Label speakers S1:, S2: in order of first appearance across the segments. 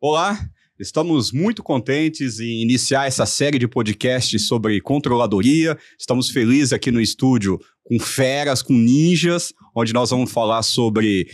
S1: Olá, estamos muito contentes em iniciar essa série de podcasts sobre controladoria. Estamos felizes aqui no estúdio com feras, com ninjas, onde nós vamos falar sobre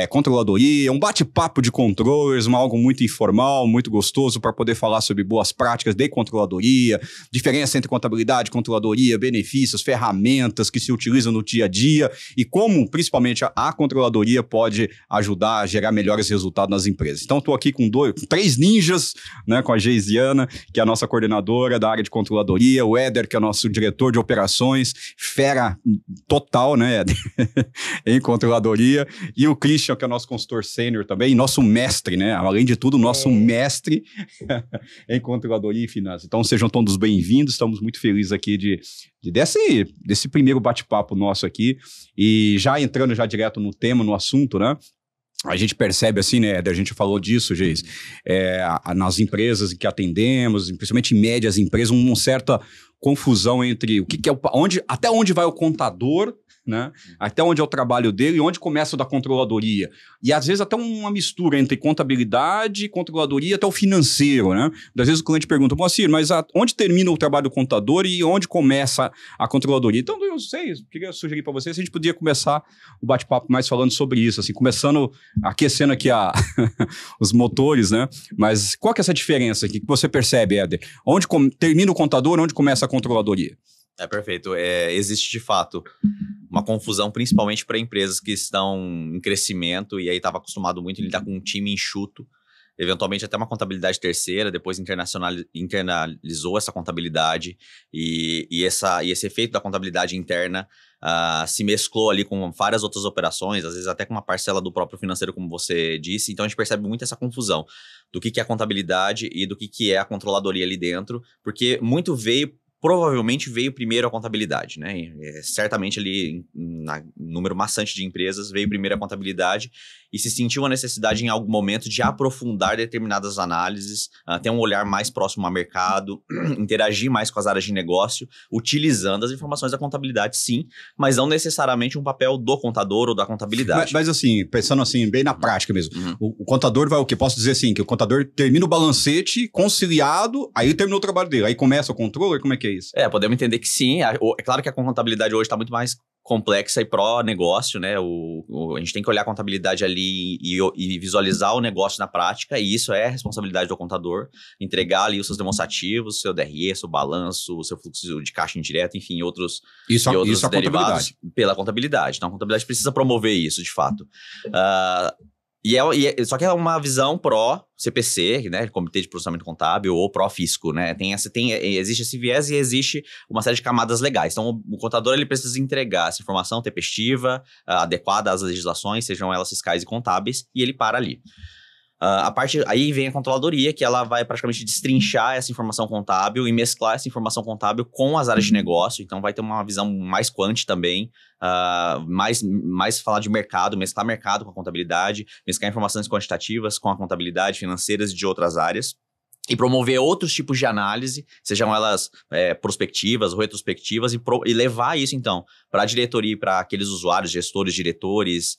S1: controladoria, um bate-papo de controllers, algo muito informal, muito gostoso para poder falar sobre boas práticas de controladoria, diferença entre contabilidade e controladoria, benefícios, ferramentas que se utilizam no dia a dia e como, principalmente, a controladoria pode ajudar a gerar melhores resultados nas empresas. Então, estou aqui com três ninjas, né, com a Geisiana, que é a nossa coordenadora da área de controladoria, o Éder, que é o nosso diretor de operações, fera total, né, em controladoria, e o Christian, que é o nosso consultor sênior também, e nosso mestre, né, além de tudo, nosso mestre em controladoria e finanças. Então, sejam todos bem-vindos, estamos muito felizes aqui desse primeiro bate-papo nosso aqui, e já entrando já direto no tema, no assunto, né, a gente percebe assim, né, a gente falou disso, Geis, nas empresas que atendemos, principalmente em médias empresas, uma certa confusão entre o que é até onde vai o contador, né? Até onde é o trabalho dele e onde começa o da controladoria. E às vezes até uma mistura entre contabilidade, controladoria até o financeiro, né? Às vezes o cliente pergunta, Moacir, mas onde termina o trabalho do contador e onde começa a controladoria? Então eu sei, queria sugerir para vocês, a gente podia começar o bate-papo mais falando sobre isso, assim, aquecendo aqui os motores, né? Mas qual que é essa diferença aqui que você percebe, Éder? Onde termina o contador, onde começa a controladoria?
S2: Perfeito. Existe de fato uma confusão, principalmente para empresas que estão em crescimento e aí estava acostumado muito a lidar com um time enxuto, eventualmente até uma contabilidade terceira, depois internalizou essa contabilidade e esse efeito da contabilidade interna se mesclou ali com várias outras operações, às vezes até com uma parcela do próprio financeiro, como você disse. Então a gente percebe muito essa confusão do que é a contabilidade e do que é a controladoria ali dentro, porque provavelmente veio primeiro a contabilidade, né? Certamente ali, em número maçante de empresas, veio primeiro a contabilidade e se sentiu a necessidade em algum momento de aprofundar determinadas análises, ter um olhar mais próximo ao mercado, interagir mais com as áreas de negócio, utilizando as informações da contabilidade, sim, mas não necessariamente um papel do contador ou da contabilidade.
S1: Mas assim, pensando assim, bem na prática mesmo, o contador vai o quê? Posso dizer assim, que o contador termina o balancete conciliado, aí terminou o trabalho dele, aí começa o controle, como é que é isso?
S2: Podemos entender que sim. É claro que a contabilidade hoje está muito mais complexa e pró-negócio, né? A gente tem que olhar a contabilidade ali e visualizar o negócio na prática, e isso é a responsabilidade do contador, entregar ali os seus demonstrativos, seu DRE, seu balanço, o seu fluxo de caixa indireto, enfim, outros derivados pela contabilidade. Então, a contabilidade precisa promover isso, de fato. Só que é uma visão pró-CPC, né, Comitê de Processamento Contábil, ou pró-fisco, né, existe esse viés e existe uma série de camadas legais. Então, o contador ele precisa entregar essa informação tempestiva, adequada às legislações, sejam elas fiscais e contábeis, e ele para ali. Aí vem a controladoria, que ela vai praticamente destrinchar essa informação contábil e mesclar essa informação contábil com as áreas de negócio. Então vai ter uma visão mais quant também, mais falar de mercado, mesclar mercado com a contabilidade, mesclar informações quantitativas com a contabilidade, financeiras e de outras áreas. E promover outros tipos de análise, sejam elas prospectivas ou retrospectivas, e levar isso, então, para a diretoria e para aqueles usuários, gestores, diretores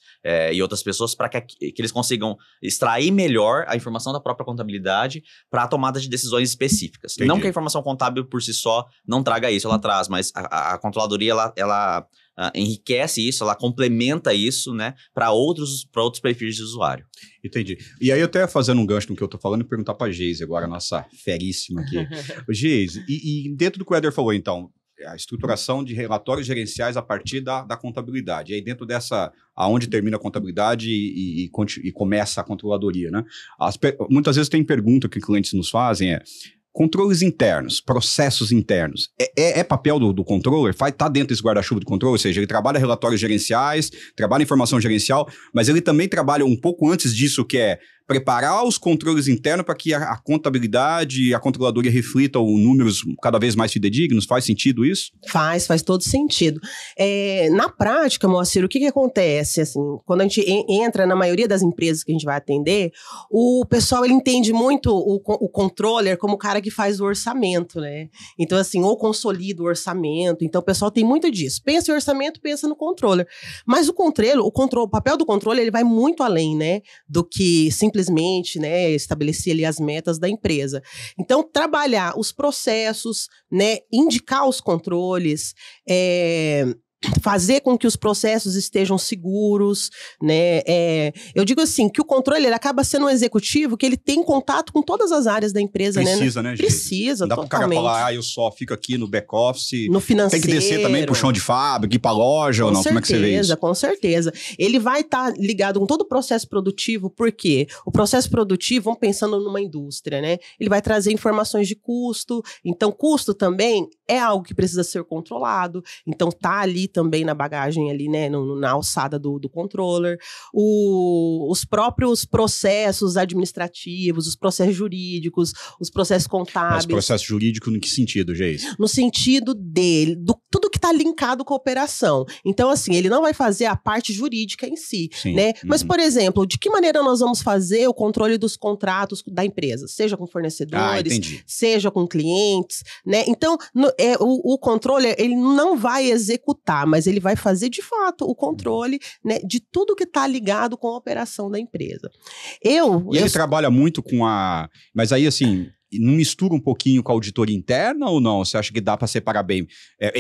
S2: e outras pessoas, para que eles consigam extrair melhor a informação da própria contabilidade para a tomada de decisões específicas. Entendi. Não que a informação contábil por si só não traga isso, ela traz, mas a controladoria, ela enriquece isso, ela complementa isso, né, para outros perfis de usuário.
S1: Entendi. E aí, até fazendo um gancho no que eu tô falando, e perguntar pra Geise agora, nossa feríssima aqui. Geise, e dentro do que o Éder falou, então, a estruturação de relatórios gerenciais a partir da contabilidade. E aí, dentro dessa, aonde termina a contabilidade e começa a controladoria, né? Muitas vezes tem pergunta que clientes nos fazem, controles internos, processos internos, é papel do controller? Tá dentro desse guarda-chuva do controller? Ou seja, ele trabalha relatórios gerenciais, trabalha informação gerencial, mas ele também trabalha um pouco antes disso, que é preparar os controles internos para que a contabilidade e a controladoria reflitam números cada vez mais fidedignos? Faz sentido isso?
S3: Faz todo sentido. Na prática, Moacir, o que acontece? Assim, quando a gente entra na maioria das empresas que a gente vai atender, o pessoal ele entende muito o controller como o cara que faz o orçamento, né? Então, assim, ou consolida o orçamento. Então, o pessoal tem muito disso. Pensa em orçamento, pensa no controller. Mas o papel do controller, ele vai muito além, né? Do que simplesmente simplesmente, né, estabelecer ali as metas da empresa. Então, trabalhar os processos, né, indicar os controles, fazer com que os processos estejam seguros, né? Eu digo assim, que o controle ele acaba sendo um executivo que ele tem contato com todas as áreas da empresa,
S1: Precisa,
S3: né?
S1: Gente?
S3: Precisa,
S1: não dá
S3: totalmente.
S1: pro cara falar, eu só fico aqui no back-office.
S3: No financeiro.
S1: Tem que descer também pro chão de fábrica, ir pra loja ou não? Como é que você vê isso?
S3: Com certeza. Ele vai estar ligado com todo o processo produtivo, porque o processo produtivo, vamos pensando numa indústria, né? Ele vai trazer informações de custo. Então, custo também é algo que precisa ser controlado. Então, tá ali também na bagagem, ali, né, na alçada do controller. Os próprios processos administrativos, os processos jurídicos, os processos contábeis.
S1: Mas processo jurídico em que sentido, Geis?
S3: No sentido dele, tudo que está linkado com a operação. Então, assim, ele não vai fazer a parte jurídica em si,
S1: Sim.
S3: né? Mas, por exemplo, de que maneira nós vamos fazer o controle dos contratos da empresa? Seja com fornecedores, seja com clientes, né? Então, o controller, ele não vai executar, mas ele vai fazer, de fato, o controle, né, de tudo que está ligado com a operação da empresa.
S1: Ele trabalha muito com Mas aí, assim, não mistura um pouquinho com a auditoria interna ou não? Você acha que dá para separar bem?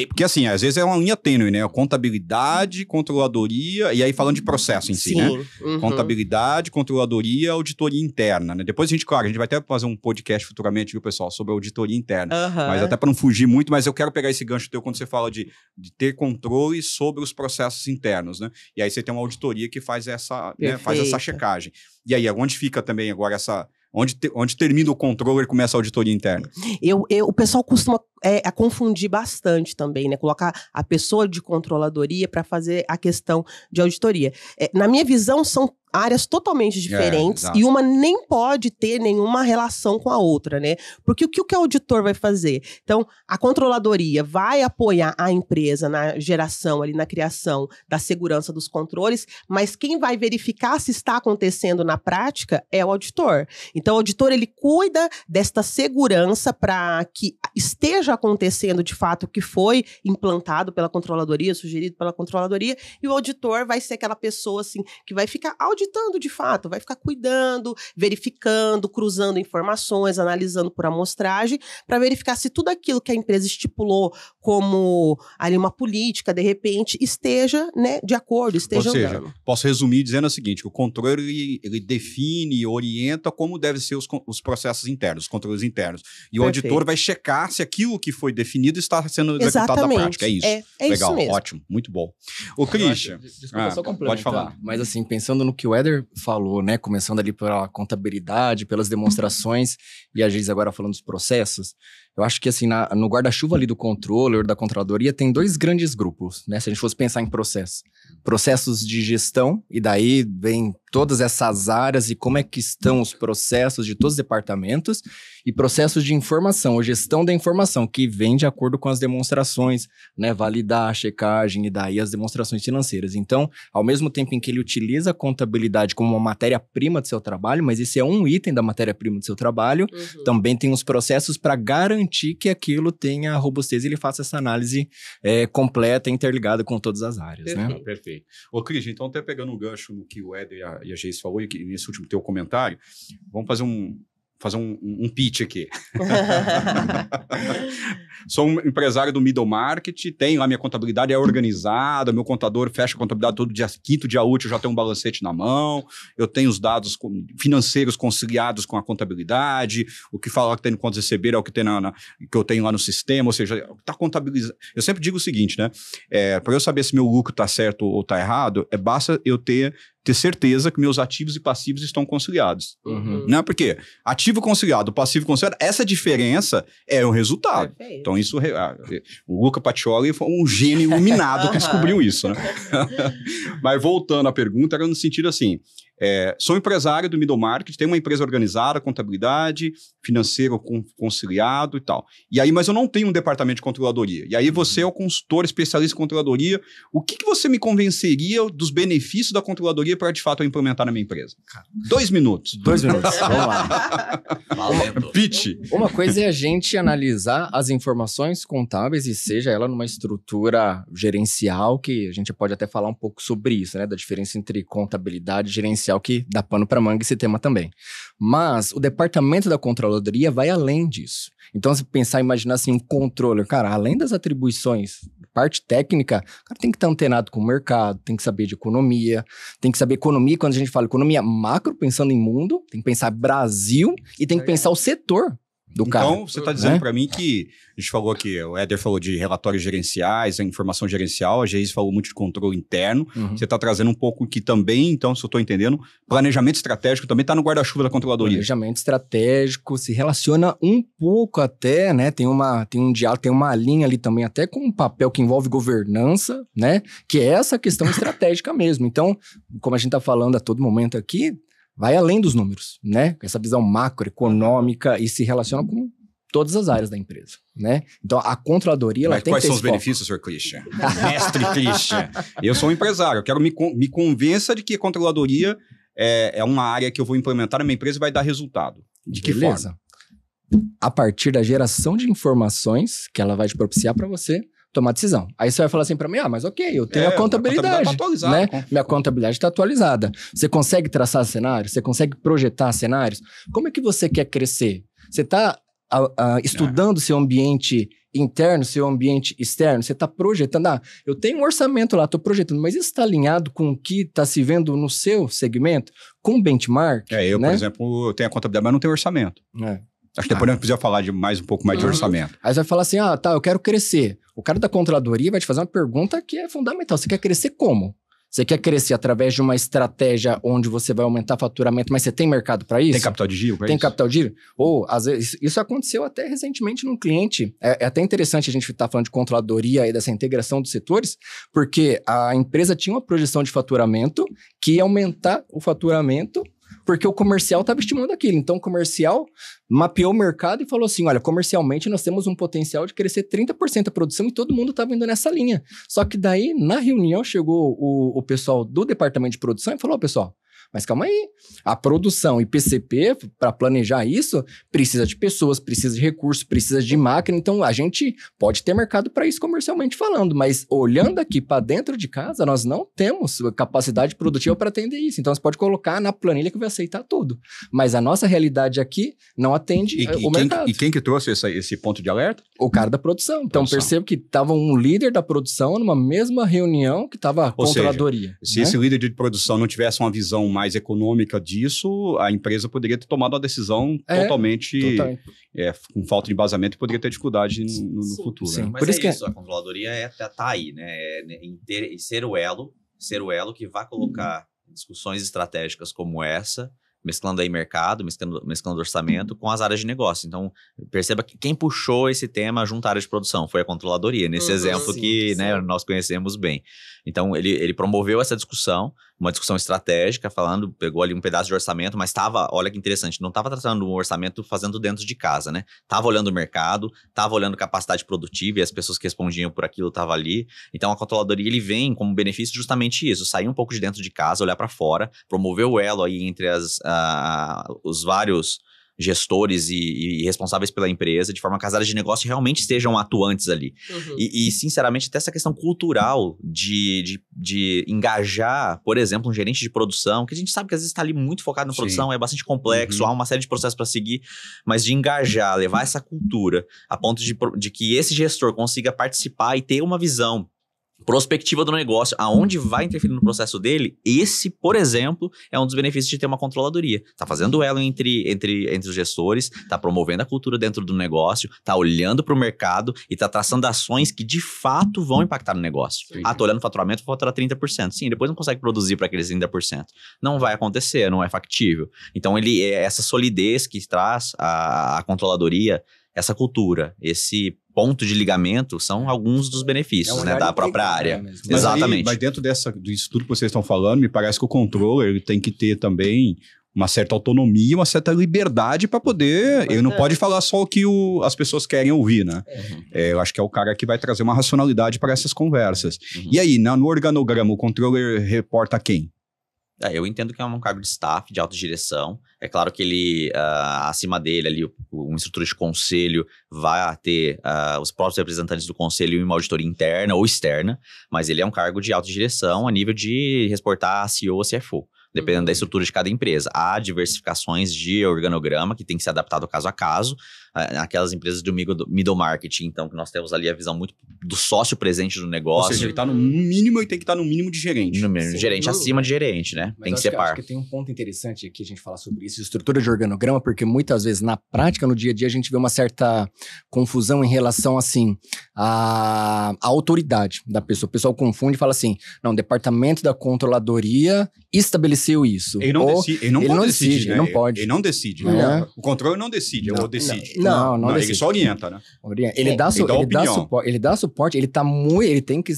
S1: Porque, assim, às vezes é uma linha tênue, né? Contabilidade, controladoria, e aí falando de processo em si, né?
S3: Uhum.
S1: Contabilidade, controladoria, auditoria interna, né? Depois a gente vai até fazer um podcast futuramente, viu, pessoal, sobre auditoria interna. Mas até para não fugir muito, mas eu quero pegar esse gancho teu quando você fala de ter controle sobre os processos internos, né? E aí você tem uma auditoria que faz essa, né, faz essa checagem. E aí, onde fica também agora essa... Onde termina o controle e começa a auditoria interna?
S3: O pessoal costuma confundir bastante também, né? Colocar a pessoa de controladoria para fazer a questão de auditoria. Na minha visão, são áreas totalmente diferentes e uma nem pode ter nenhuma relação com a outra, né? Porque o que o auditor vai fazer? Então, a controladoria vai apoiar a empresa na geração, ali na criação da segurança dos controles, mas quem vai verificar se está acontecendo na prática é o auditor. Então, o auditor, ele cuida desta segurança para que esteja acontecendo, de fato, o que foi implantado pela controladoria, sugerido pela controladoria, e o auditor vai ser aquela pessoa, assim, que vai ficar auditando de fato, vai ficar cuidando, verificando, cruzando informações, analisando por amostragem, para verificar se tudo aquilo que a empresa estipulou como ali uma política, de repente, esteja, né, de acordo, esteja andando.
S1: Ou seja, posso resumir dizendo o seguinte, que o controle ele define e orienta como devem ser os processos internos, os controles internos. E o auditor vai checar se aquilo que foi definido está sendo executado na prática. É isso.
S3: É
S1: legal,
S3: isso mesmo.
S1: Ótimo, muito bom. Ô, Christian,
S4: desculpa, só complementar.
S1: Pode falar.
S4: Mas assim, pensando no que o Éder falou, né, começando ali pela contabilidade, pelas demonstrações, e a Geis agora falando dos processos, eu acho que assim, no guarda-chuva ali do controller, da controladoria, tem dois grandes grupos, né, se a gente fosse pensar em processos. Processos de gestão, e daí vem todas essas áreas e como é que estão os processos de todos os departamentos, e processos de informação, ou gestão da informação, que vem de acordo com as demonstrações, né, validar a checagem e daí as demonstrações financeiras. Então, ao mesmo tempo em que ele utiliza a contabilidade como uma matéria-prima do seu trabalho, mas esse é um item da matéria-prima do seu trabalho, também tem os processos para garantir que aquilo tenha robustez e ele faça essa análise completa, interligada com todas as áreas, né?
S1: Perfeito. Ô, Cris, então até pegando um gancho no que o Éder e a Geis falou, e nesse último teu comentário, vamos fazer um pitch aqui. Sou um empresário do middle market, tenho lá minha contabilidade, é organizada, meu contador fecha a contabilidade todo dia, quinto dia útil, já tenho um balancete na mão, eu tenho os dados financeiros conciliados com a contabilidade, o que fala que tem no contas receber é o que, que eu tenho lá no sistema, ou seja, está contabilizado. Eu sempre digo o seguinte, né? Para eu saber se meu lucro está certo ou está errado, basta eu ter certeza que meus ativos e passivos estão conciliados. Né? Porque ativo conciliado, passivo conciliado, essa diferença é o resultado. Perfeito. Então, isso, o Luca Pacioli foi um gênio iluminado que descobriu isso. Né? Mas voltando à pergunta, era no sentido assim, sou empresário do middle market, tenho uma empresa organizada, contabilidade, financeiro conciliado e tal. E aí, mas eu não tenho um departamento de controladoria. E aí você é o consultor especialista em controladoria. O que você me convenceria dos benefícios da controladoria para, de fato, eu implementar na minha empresa? 2 minutos.
S4: 2 minutos, vamos lá.
S1: Pitch.
S4: Uma coisa é a gente analisar as informações contábeis e seja ela numa estrutura gerencial, que a gente pode até falar um pouco sobre isso, né? Da diferença entre contabilidade e gerencial. comercial que dá pano para manga esse tema também. Mas o departamento da controladoria vai além disso. Então, se pensar, imaginar assim, um controller, cara, além das atribuições, parte técnica, o cara tem que estar antenado com o mercado, tem que saber de economia, tem que saber economia, quando a gente fala economia macro, pensando em mundo, tem que pensar Brasil e tem que pensar o setor do cara.
S1: Então, você está dizendo para mim que a gente falou aqui, o Éder falou de relatórios gerenciais, a informação gerencial, a Geise falou muito de controle interno, você está trazendo um pouco que também, então, se eu estou entendendo, planejamento estratégico também está no guarda-chuva da controladoria.
S4: Planejamento estratégico se relaciona um pouco até, né, tem um diálogo, tem uma linha ali também até com um papel que envolve governança, né, que é essa questão estratégica mesmo. Então, como a gente está falando a todo momento aqui, vai além dos números, né? Essa visão macroeconômica e se relaciona com todas as áreas da empresa, né? Então, a controladoria, ela tem que ter
S1: quais são
S4: esse
S1: os benefícios, senhor Christian? Mestre Christian. Eu sou um empresário, eu quero me convença de que a controladoria é uma área que eu vou implementar na minha empresa e vai dar resultado. De que forma?
S4: A partir da geração de informações que ela vai te propiciar para você tomar decisão. Aí você vai falar assim para mim, mas ok, eu tenho a contabilidade,
S1: tá atualizada,
S4: né? Minha contabilidade está atualizada. Você consegue traçar cenários? Você consegue projetar cenários? Como é que você quer crescer? Você está estudando seu ambiente interno, seu ambiente externo? Você está projetando? Eu tenho um orçamento lá, estou projetando, mas isso está alinhado com o que está se vendo no seu segmento? Com benchmark?
S1: Eu,
S4: né?
S1: Por exemplo, eu tenho a contabilidade, mas não tenho orçamento. Acho que depois a gente precisa falar um pouco mais de orçamento.
S4: Aí você vai falar assim, eu quero crescer. O cara da controladoria vai te fazer uma pergunta que é fundamental. Você quer crescer como? Você quer crescer através de uma estratégia onde você vai aumentar faturamento, mas você tem mercado para isso?
S1: Tem capital de giro?
S4: Tem capital de giro? Ou, às vezes, isso aconteceu até recentemente num cliente. É até interessante a gente estar falando de controladoria e dessa integração dos setores, porque a empresa tinha uma projeção de faturamento que ia aumentar o faturamento porque o comercial estava estimulando aquilo. Então, o comercial mapeou o mercado e falou assim, olha, comercialmente nós temos um potencial de crescer 30% a produção e todo mundo estava indo nessa linha. Só que daí, na reunião, chegou o pessoal do departamento de produção e falou, pessoal, mas calma aí, a produção e PCP, para planejar isso, precisa de pessoas, precisa de recursos, precisa de máquina, então a gente pode ter mercado para isso comercialmente falando, mas olhando aqui para dentro de casa, nós não temos capacidade produtiva para atender isso, então você pode colocar na planilha que vai aceitar tudo, mas a nossa realidade aqui não atende o mercado.
S1: E quem que trouxe esse ponto de alerta?
S4: O cara da produção. Então percebo que estava um líder da produção numa mesma reunião que estava a controladoria.
S1: Se esse líder de produção não tivesse uma visão mais econômica disso, a empresa poderia ter tomado uma decisão totalmente com falta de embasamento e poderia ter dificuldade no futuro.
S2: Sim. Mas por isso a controladoria tá aí, né? Ser o elo que vai colocar discussões estratégicas como essa, mesclando aí mercado, mesclando orçamento com as áreas de negócio. Então, perceba que quem puxou esse tema junto à área de produção foi a controladoria, nesse exemplo que né, nós conhecemos bem. Então, ele promoveu essa discussão, uma discussão estratégica, pegou ali um pedaço de orçamento, mas olha que interessante, não estava tratando um orçamento fazendo dentro de casa, né? Estava olhando o mercado, estava olhando capacidade produtiva e as pessoas que respondiam por aquilo estavam ali. Então, a controladoria, ele vem como benefício justamente isso, sair um pouco de dentro de casa, olhar para fora, promover o elo aí entre os vários gestores e responsáveis pela empresa, de forma que as áreas de negócio realmente estejam atuantes ali. E sinceramente, até essa questão cultural de engajar, por exemplo, um gerente de produção, que a gente sabe que às vezes está ali muito focado na produção, é bastante complexo, há uma série de processos para seguir, mas de engajar, levar essa cultura a ponto de que esse gestor consiga participar e ter uma visão prospectiva do negócio, aonde vai interferir no processo dele, esse, por exemplo, é um dos benefícios de ter uma controladoria. Tá fazendo elo entre os gestores, tá promovendo a cultura dentro do negócio, tá olhando para o mercado e tá traçando ações que de fato vão impactar no negócio. Tô olhando o faturamento, vou faturar 30%. Sim, depois não consegue produzir para aqueles 30%. Não vai acontecer, não é factível. Então, essa solidez que traz a controladoria, essa cultura, esse ponto de ligamento são alguns dos benefícios da própria área. Exatamente.
S1: Mas dentro disso tudo que vocês estão falando, me parece que o controller ele tem que ter também uma certa autonomia, uma certa liberdade para poder... Ele não pode falar só o que as pessoas querem ouvir, né? Eu acho que é o cara que vai trazer uma racionalidade para essas conversas. E aí, no organograma, o controller reporta a quem?
S2: Eu entendo que é um cargo de staff, de autodireção. É claro que ele, acima dele, ali, uma estrutura de conselho vai ter os próprios representantes do conselho e uma auditoria interna ou externa, mas ele é um cargo de autodireção a nível de reportar a CEO ou CFO. dependendo da estrutura de cada empresa. Há diversificações de organograma que tem que ser adaptado caso a caso. Aquelas empresas do middle market, então, que nós temos ali a visão muito do sócio presente do negócio.
S1: Ou seja, ele tá no mínimo e tem que estar no mínimo de gerente.
S2: No mínimo, gerente acima de gerente, né?
S4: Mas
S2: tem que ser par.
S4: Acho que tem um ponto interessante aqui a gente falar sobre isso, estrutura de organograma, porque muitas vezes na prática, no dia a dia, a gente vê uma certa confusão em relação, assim, à autoridade da pessoa. O pessoal confunde e fala assim, não, o departamento da controladoria estabeleceu isso.
S1: Ele não decide, ele não decide, né?
S4: Ele não pode.
S1: Ele não decide.
S4: É.
S1: O controle não decide, ou decide.
S4: Não
S1: Ele
S4: decide.
S1: só orienta, né?
S4: Ele dá
S1: opinião.
S4: ele dá suporte,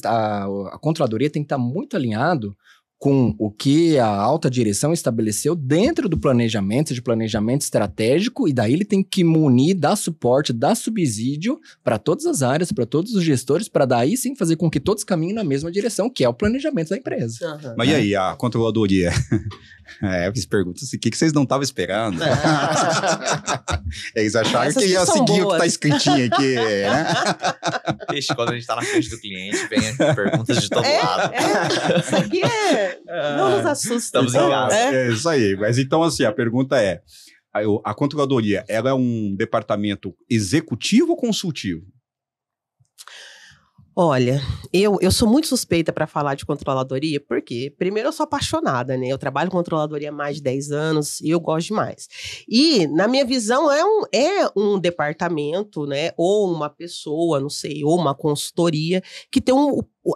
S4: a controladoria tem que estar muito alinhado com o que a alta direção estabeleceu dentro do planejamento, de planejamento estratégico, e daí ele tem que munir, dar suporte, dar subsídio para todas as áreas, para todos os gestores, para daí sim fazer com que todos caminhem na mesma direção, que é o planejamento da empresa.
S3: Uhum.
S1: Mas e aí, a controladoria? Eu fiz perguntas assim, o que vocês não estavam esperando? Eles acharam
S3: Essas
S1: que ia
S3: são
S1: seguir o que
S3: boas.
S1: tá escritinho aqui, né?
S2: Ixi, quando a gente tá na frente do cliente, vem perguntas de todo lado.
S3: Isso aqui não nos assusta.
S2: Estamos em casa.
S1: É isso aí. Mas então, assim, a pergunta é, a controladoria, ela é um departamento executivo ou consultivo?
S3: Olha, eu sou muito suspeita para falar de controladoria, porque, primeiro, eu sou apaixonada, né? Eu trabalho com controladoria há mais de 10 anos e eu gosto demais. E, na minha visão, é um departamento, né? Ou uma pessoa, não sei, ou uma consultoria que tem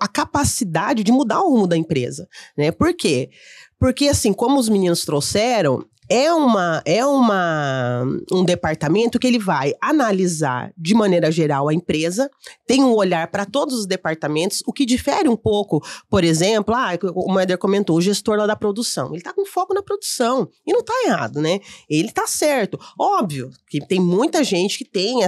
S3: a capacidade de mudar o rumo da empresa, né? Por quê? Porque, assim, como os meninos trouxeram, é um departamento que ele vai analisar de maneira geral a empresa, tem um olhar para todos os departamentos, o que difere um pouco, por exemplo, o Éder comentou, o gestor lá da produção, ele está com foco na produção, e não está errado, né? Ele está certo. Óbvio que tem muita gente que tem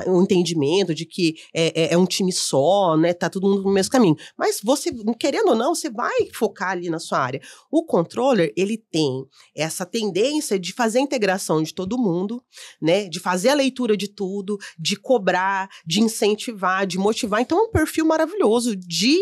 S3: um entendimento de que é um time só, né? Tá todo mundo no mesmo caminho. Mas você, querendo ou não, você vai focar ali na sua área. O controller, ele tem essa tendência de fazer a integração de todo mundo, né? De fazer a leitura de tudo, de cobrar, de incentivar, de motivar. Então, é um perfil maravilhoso de...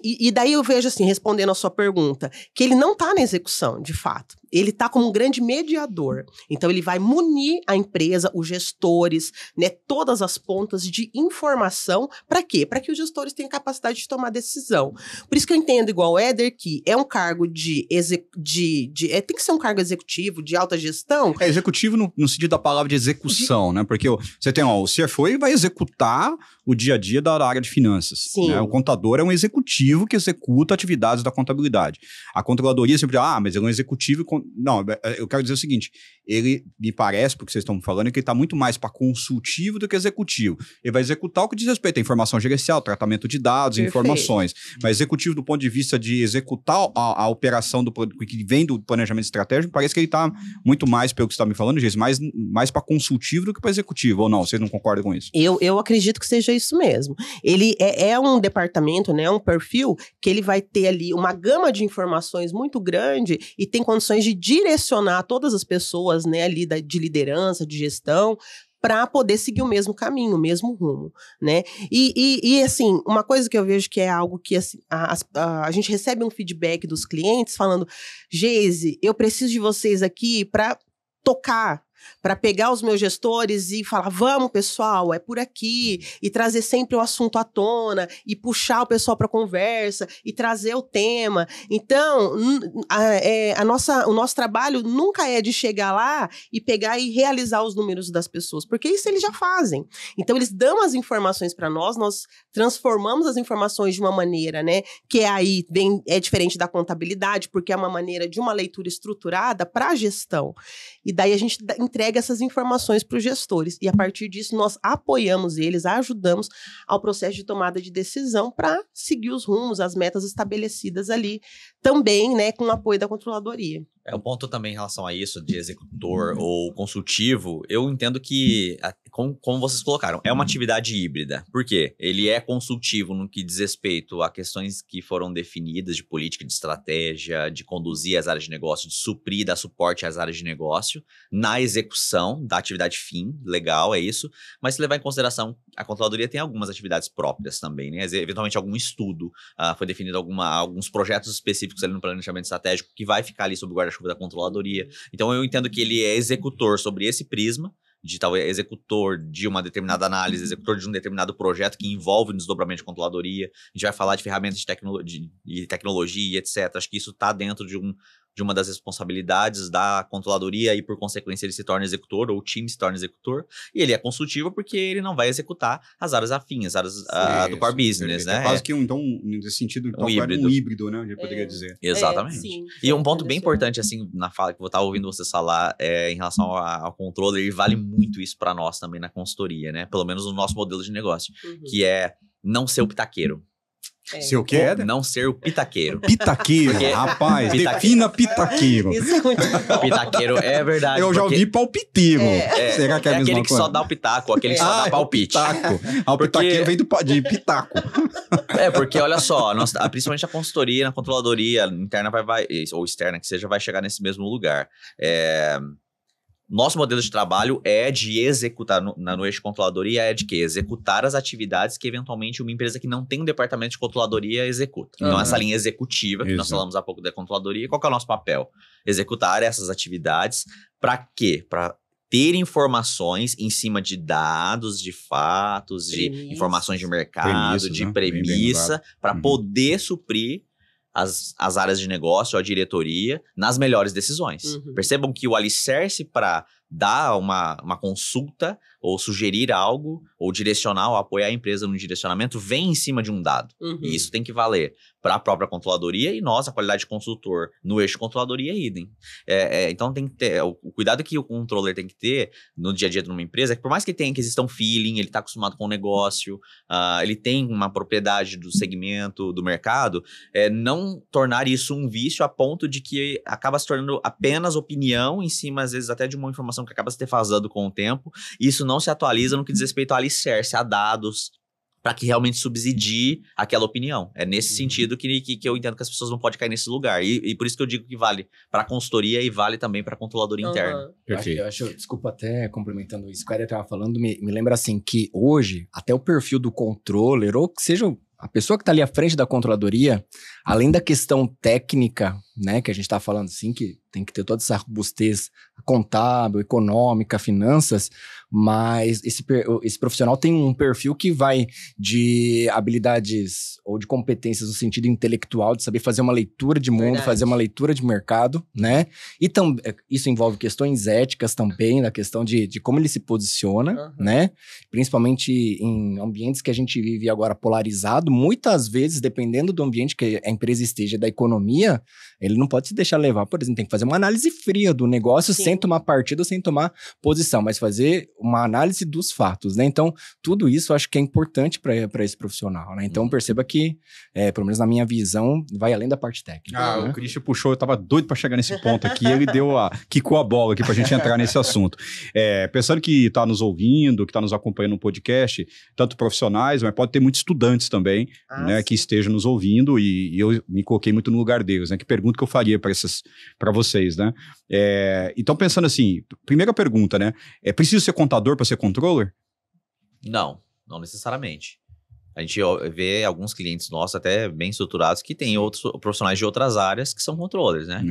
S3: E daí eu vejo assim, respondendo a sua pergunta, que ele não está na execução, de fato. Ele está como um grande mediador. Então, ele vai munir a empresa, os gestores, né, todas as pontas de informação. Para quê? Para que os gestores tenham capacidade de tomar decisão. Por isso que eu entendo, igual o Éder, que é um cargo tem que ser um cargo executivo, de alta gestão.
S1: É executivo no sentido da palavra de execução, né? Porque você tem, o CFO ele vai executar o dia a dia da área de finanças.
S3: Sim.
S1: Né? O contador é um executivo que executa atividades da contabilidade. A controladoria sempre diz, mas ele é um executivo... Não, eu quero dizer o seguinte, ele me parece, porque vocês estão falando, que ele está muito mais para consultivo do que executivo. Ele vai executar o que diz respeito à informação gerencial, tratamento de dados,
S3: Perfeito.
S1: Informações. Mas executivo do ponto de vista de executar a operação que vem do planejamento estratégico, parece que ele está muito mais, pelo que você está me falando, Geis, mais para consultivo do que para executivo, ou não? Vocês não concordam com isso?
S3: Eu acredito que seja isso mesmo. Ele é um departamento, né, um perfil que ele vai ter ali uma gama de informações muito grande e tem condições de direcionar todas as pessoas, né, ali de liderança, de gestão, para poder seguir o mesmo caminho, o mesmo rumo, né? E assim, uma coisa que eu vejo que é algo que assim, a gente recebe um feedback dos clientes falando, Geise, eu preciso de vocês aqui para tocar, para pegar os meus gestores e falar, vamos pessoal, é por aqui, e trazer sempre o assunto à tona, e puxar o pessoal para conversa, e trazer o tema. Então, o nosso trabalho nunca é de chegar lá e pegar e realizar os números das pessoas, porque isso eles já fazem. Então, eles dão as informações para nós transformamos as informações de uma maneira, né, que é diferente da contabilidade, porque é uma maneira de uma leitura estruturada para a gestão. E daí a gente entrega essas informações para os gestores. E a partir disso, nós apoiamos eles, ajudamos ao processo de tomada de decisão para seguir os rumos, as metas estabelecidas ali, também, né, com o apoio da controladoria.
S2: Um ponto também em relação a isso, de executor ou consultivo, eu entendo que, como vocês colocaram, é uma atividade híbrida. Por quê? Ele é consultivo no que diz respeito a questões que foram definidas de política, de estratégia, de conduzir as áreas de negócio, de suprir, dar suporte às áreas de negócio, na execução da atividade fim, legal, é isso. Mas se levar em consideração, a controladoria tem algumas atividades próprias também, né? Eventualmente algum estudo, foi definido alguns projetos específicos ali no planejamento estratégico que vai ficar ali sob o guarda-chuva da controladoria. Então eu entendo que ele é executor sobre esse prisma, de talvez executor de uma determinada análise, executor de um determinado projeto que envolve o desdobramento de controladoria. A gente vai falar de ferramentas de tecnologia e etc. Acho que isso está dentro de uma das responsabilidades da controladoria e, por consequência, ele se torna executor, ou o time se torna executor, e ele é consultivo porque ele não vai executar as áreas afins, as áreas do core business, né?
S1: É quase que então, nesse sentido, então,
S2: híbrido.
S1: Um híbrido, né? Eu poderia dizer.
S2: Exatamente.
S3: Sim,
S2: e um ponto bem importante, assim, na fala que eu estava ouvindo vocês falar, em relação ao controller, e vale muito isso para nós também na consultoria, né? Pelo menos no nosso modelo de negócio, que é não ser o pitaqueiro.
S1: Ser o que é?
S2: Não ser o pitaqueiro.
S1: Pitaqueiro, rapaz, defina pitaqueiro.
S3: Isso é muito bom.
S2: Pitaqueiro é verdade.
S1: Eu já ouvi palpiteiro. Será que é a mesma
S2: aquele que
S1: coisa?
S2: só dá o pitaco, aquele que só dá palpite.
S1: Pitaco. O pitaqueiro vem de pitaco.
S2: Porque olha só, principalmente a consultoria, na controladoria interna ou externa que seja, vai chegar nesse mesmo lugar. Nosso modelo de trabalho é de executar, no eixo controladoria, é de quê? Executar as atividades que, eventualmente, uma empresa que não tem um departamento de controladoria executa. Então, essa linha executiva, que nós falamos há pouco da controladoria, qual que é o nosso papel? Executar essas atividades para quê? Para ter informações em cima de dados, de fatos, de informações de mercado, de premissa, para poder suprir as áreas de negócio, a diretoria, nas melhores decisões. Percebam que o alicerce para dar uma consulta, ou sugerir algo, ou direcionar, ou apoiar a empresa no direcionamento, vem em cima de um dado. E isso tem que valer para a própria controladoria e nós, a qualidade de consultor, no eixo controladoria, idem. Então tem que ter, o cuidado que o controller tem que ter no dia a dia de uma empresa, é que por mais que tenha que exista um feeling, ele está acostumado com o negócio, ele tem uma propriedade do segmento, do mercado, não tornar isso um vício a ponto de que acaba se tornando apenas opinião em cima, às vezes, até de uma informação que acaba se defasando com o tempo, e isso não se atualiza no que diz respeito a alicerce, a dados, para que realmente subsidie aquela opinião. É nesse sentido que eu entendo que as pessoas não podem cair nesse lugar. E por isso que eu digo que vale para a consultoria e vale também para a controladoria interna.
S4: Eu acho, desculpa, até complementando isso que o Éder estava falando, me lembra assim que hoje, até o perfil do controller, ou que seja a pessoa que está ali à frente da controladoria, além da questão técnica, né, que a gente está falando assim, que tem que ter toda essa robustez contábil, econômica, finanças, mas esse profissional tem um perfil que vai de habilidades ou de competências no sentido intelectual, de saber fazer uma leitura de mundo, fazer uma leitura de mercado, né? E isso envolve questões éticas também, na questão de como ele se posiciona, né? Principalmente em ambientes que a gente vive agora polarizado, muitas vezes, dependendo do ambiente que a empresa esteja, da economia, ele não pode se deixar levar, por exemplo, tem que fazer uma análise fria do negócio, sem tomar partido, sem tomar posição, mas fazer uma análise dos fatos, né? Então, tudo isso eu acho que é importante para esse profissional, né? Então, perceba que, pelo menos na minha visão, vai além da parte técnica.
S1: Né? O Christian puxou, eu tava doido para chegar nesse ponto aqui, ele quicou a bola aqui pra gente entrar nesse assunto. Pensando que tá nos ouvindo, que tá nos acompanhando no podcast, tanto profissionais, mas pode ter muitos estudantes também, né, que estejam nos ouvindo, e eu me coloquei muito no lugar deles, né? Que pergunta que eu faria para vocês, né? Então, pensando assim, primeira pergunta, né? É preciso ser contador para ser controller?
S2: Não necessariamente. A gente vê alguns clientes nossos, até bem estruturados, que tem outros profissionais de outras áreas que são controllers, né?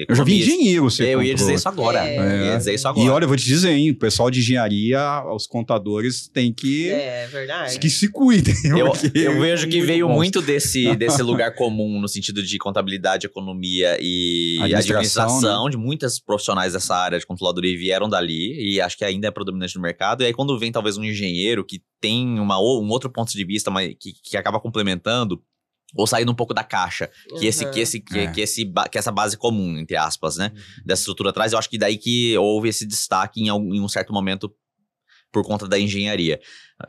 S1: Eu já vi engenheiro ser
S2: controller. Eu ia dizer isso agora.
S1: E olha, eu vou te dizer, hein? O pessoal de engenharia, os contadores têm que...
S3: verdade.
S1: Que se cuidem.
S2: Eu vejo que veio muito desse lugar comum, no sentido de contabilidade, economia e administração, né? De muitas profissionais dessa área de controladoria vieram dali, e acho que ainda é predominante no mercado. E aí, quando vem talvez um engenheiro que tem um outro ponto de vista, mas que acaba complementando, ou saindo um pouco da caixa, que essa base comum, entre aspas, né? Dessa estrutura atrás, eu acho que daí que houve esse destaque em um certo momento por conta da engenharia.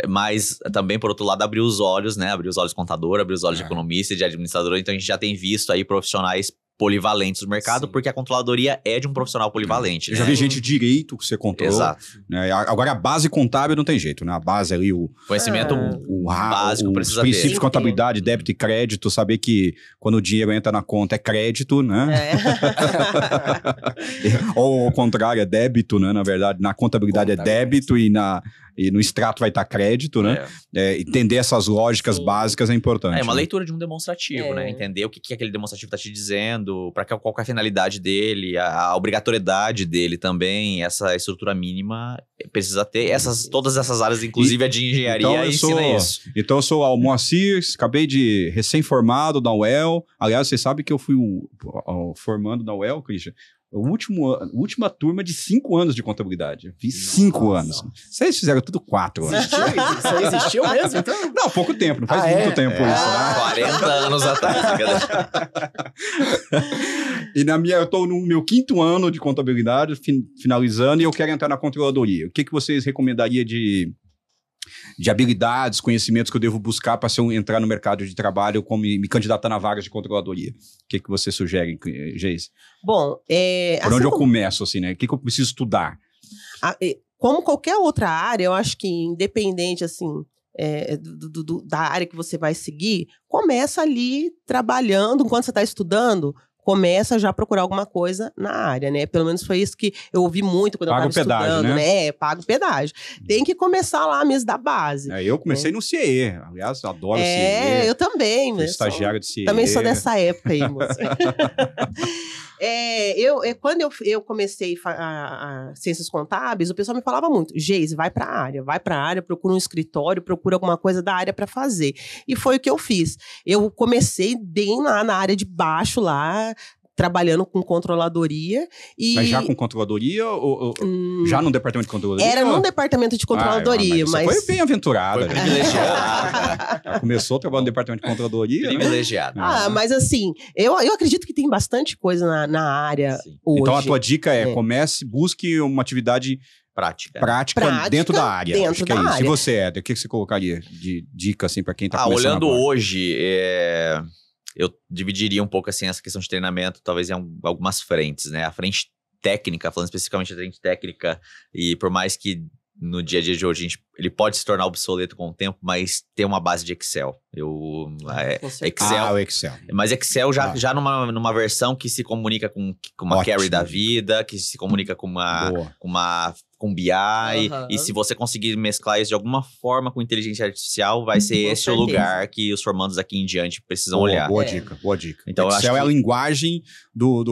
S2: Mas também, por outro lado, abriu os olhos, né? Abriu os olhos contador, abriu os olhos de economista e de administrador. Então, a gente já tem visto aí profissionais polivalentes no mercado,
S1: Sim.
S2: porque a controladoria é de um profissional polivalente.
S1: Eu já vi gente de direito que você controla.
S2: Exato.
S1: Né? Agora, a base contábil não tem jeito, né? A base ali,
S2: Conhecimento básico
S1: os
S2: precisa
S1: princípios
S2: ter.
S1: de contabilidade, débito e crédito, saber que quando o dinheiro entra na conta é crédito, né? Ou ao contrário, é débito, né? Na verdade, na contabilidade é débito e no extrato vai estar crédito, né? Entender essas lógicas básicas é importante.
S2: É uma
S1: né?
S2: leitura de um demonstrativo, né? Entender o que aquele demonstrativo está te dizendo, qual que é a finalidade dele, a obrigatoriedade dele também, essa estrutura mínima precisa ter. Todas essas áreas, inclusive a de engenharia, ensina isso.
S1: Então eu sou o Moacir, acabei de recém-formado da UEL. Aliás, você sabe que eu fui formando da UEL, Christian? Última turma de 5 anos de contabilidade. Eu fiz 5 anos. Vocês fizeram tudo 4 anos.
S4: Isso existiu mesmo, então?
S1: Não, pouco tempo. Não faz muito tempo isso, né?
S2: 40 anos atrás.
S1: E eu estou no meu 5º ano de contabilidade, finalizando, e eu quero entrar na controladoria. O que vocês recomendariam de habilidades, conhecimentos que eu devo buscar para entrar no mercado de trabalho como me candidatar na vaga de controladoria? O que você sugere, Geise?
S3: Bom,
S1: por onde eu começo, assim, né? O que eu preciso estudar?
S3: Como qualquer outra área, eu acho que independente, assim, da área que você vai seguir, começa ali trabalhando, enquanto você está estudando, começa já a procurar alguma coisa na área, né? Pelo menos foi isso que eu ouvi muito quando eu estava estudando, né? Paga o pedágio. Tem que começar lá mesmo da base.
S1: Eu comecei no CIE, aliás, eu adoro CIE.
S3: Eu também.
S1: Sou estagiário de CIE.
S3: Também sou dessa época aí, moça. Quando eu comecei a ciências contábeis, o pessoal me falava muito, Geise, vai para a área, procura um escritório, procura alguma coisa da área para fazer. E foi o que eu fiz. Eu comecei bem lá na área de baixo, lá, trabalhando com controladoria.
S1: Mas já com controladoria ou já no departamento de controladoria?
S3: Era no departamento de controladoria,
S1: mas você foi bem aventurada.
S2: Foi privilegiada.
S1: Começou trabalhando no departamento de controladoria.
S2: Privilegiada.
S3: Mas assim, eu acredito que tem bastante coisa na área hoje.
S1: Então a tua dica busque uma atividade prática dentro da área. Acho que é isso.
S3: Área.
S1: E você, Éder, o que você colocaria de dica assim, para quem está começando
S2: olhando
S1: agora?
S2: Hoje, eu dividiria um pouco assim essa questão de treinamento, talvez em algumas frentes, né? A frente técnica, falando especificamente da frente técnica, e por mais que no dia a dia de hoje ele pode se tornar obsoleto com o tempo, mas tem uma base de Excel.
S1: Excel. O Excel.
S2: Mas Excel já numa versão que se comunica com uma Carry da vida, que se comunica com BI, e se você conseguir mesclar isso de alguma forma com inteligência artificial, vai ser esse o lugar que os formandos aqui em diante precisam olhar.
S1: Boa dica.
S2: Então,
S1: Excel é a linguagem do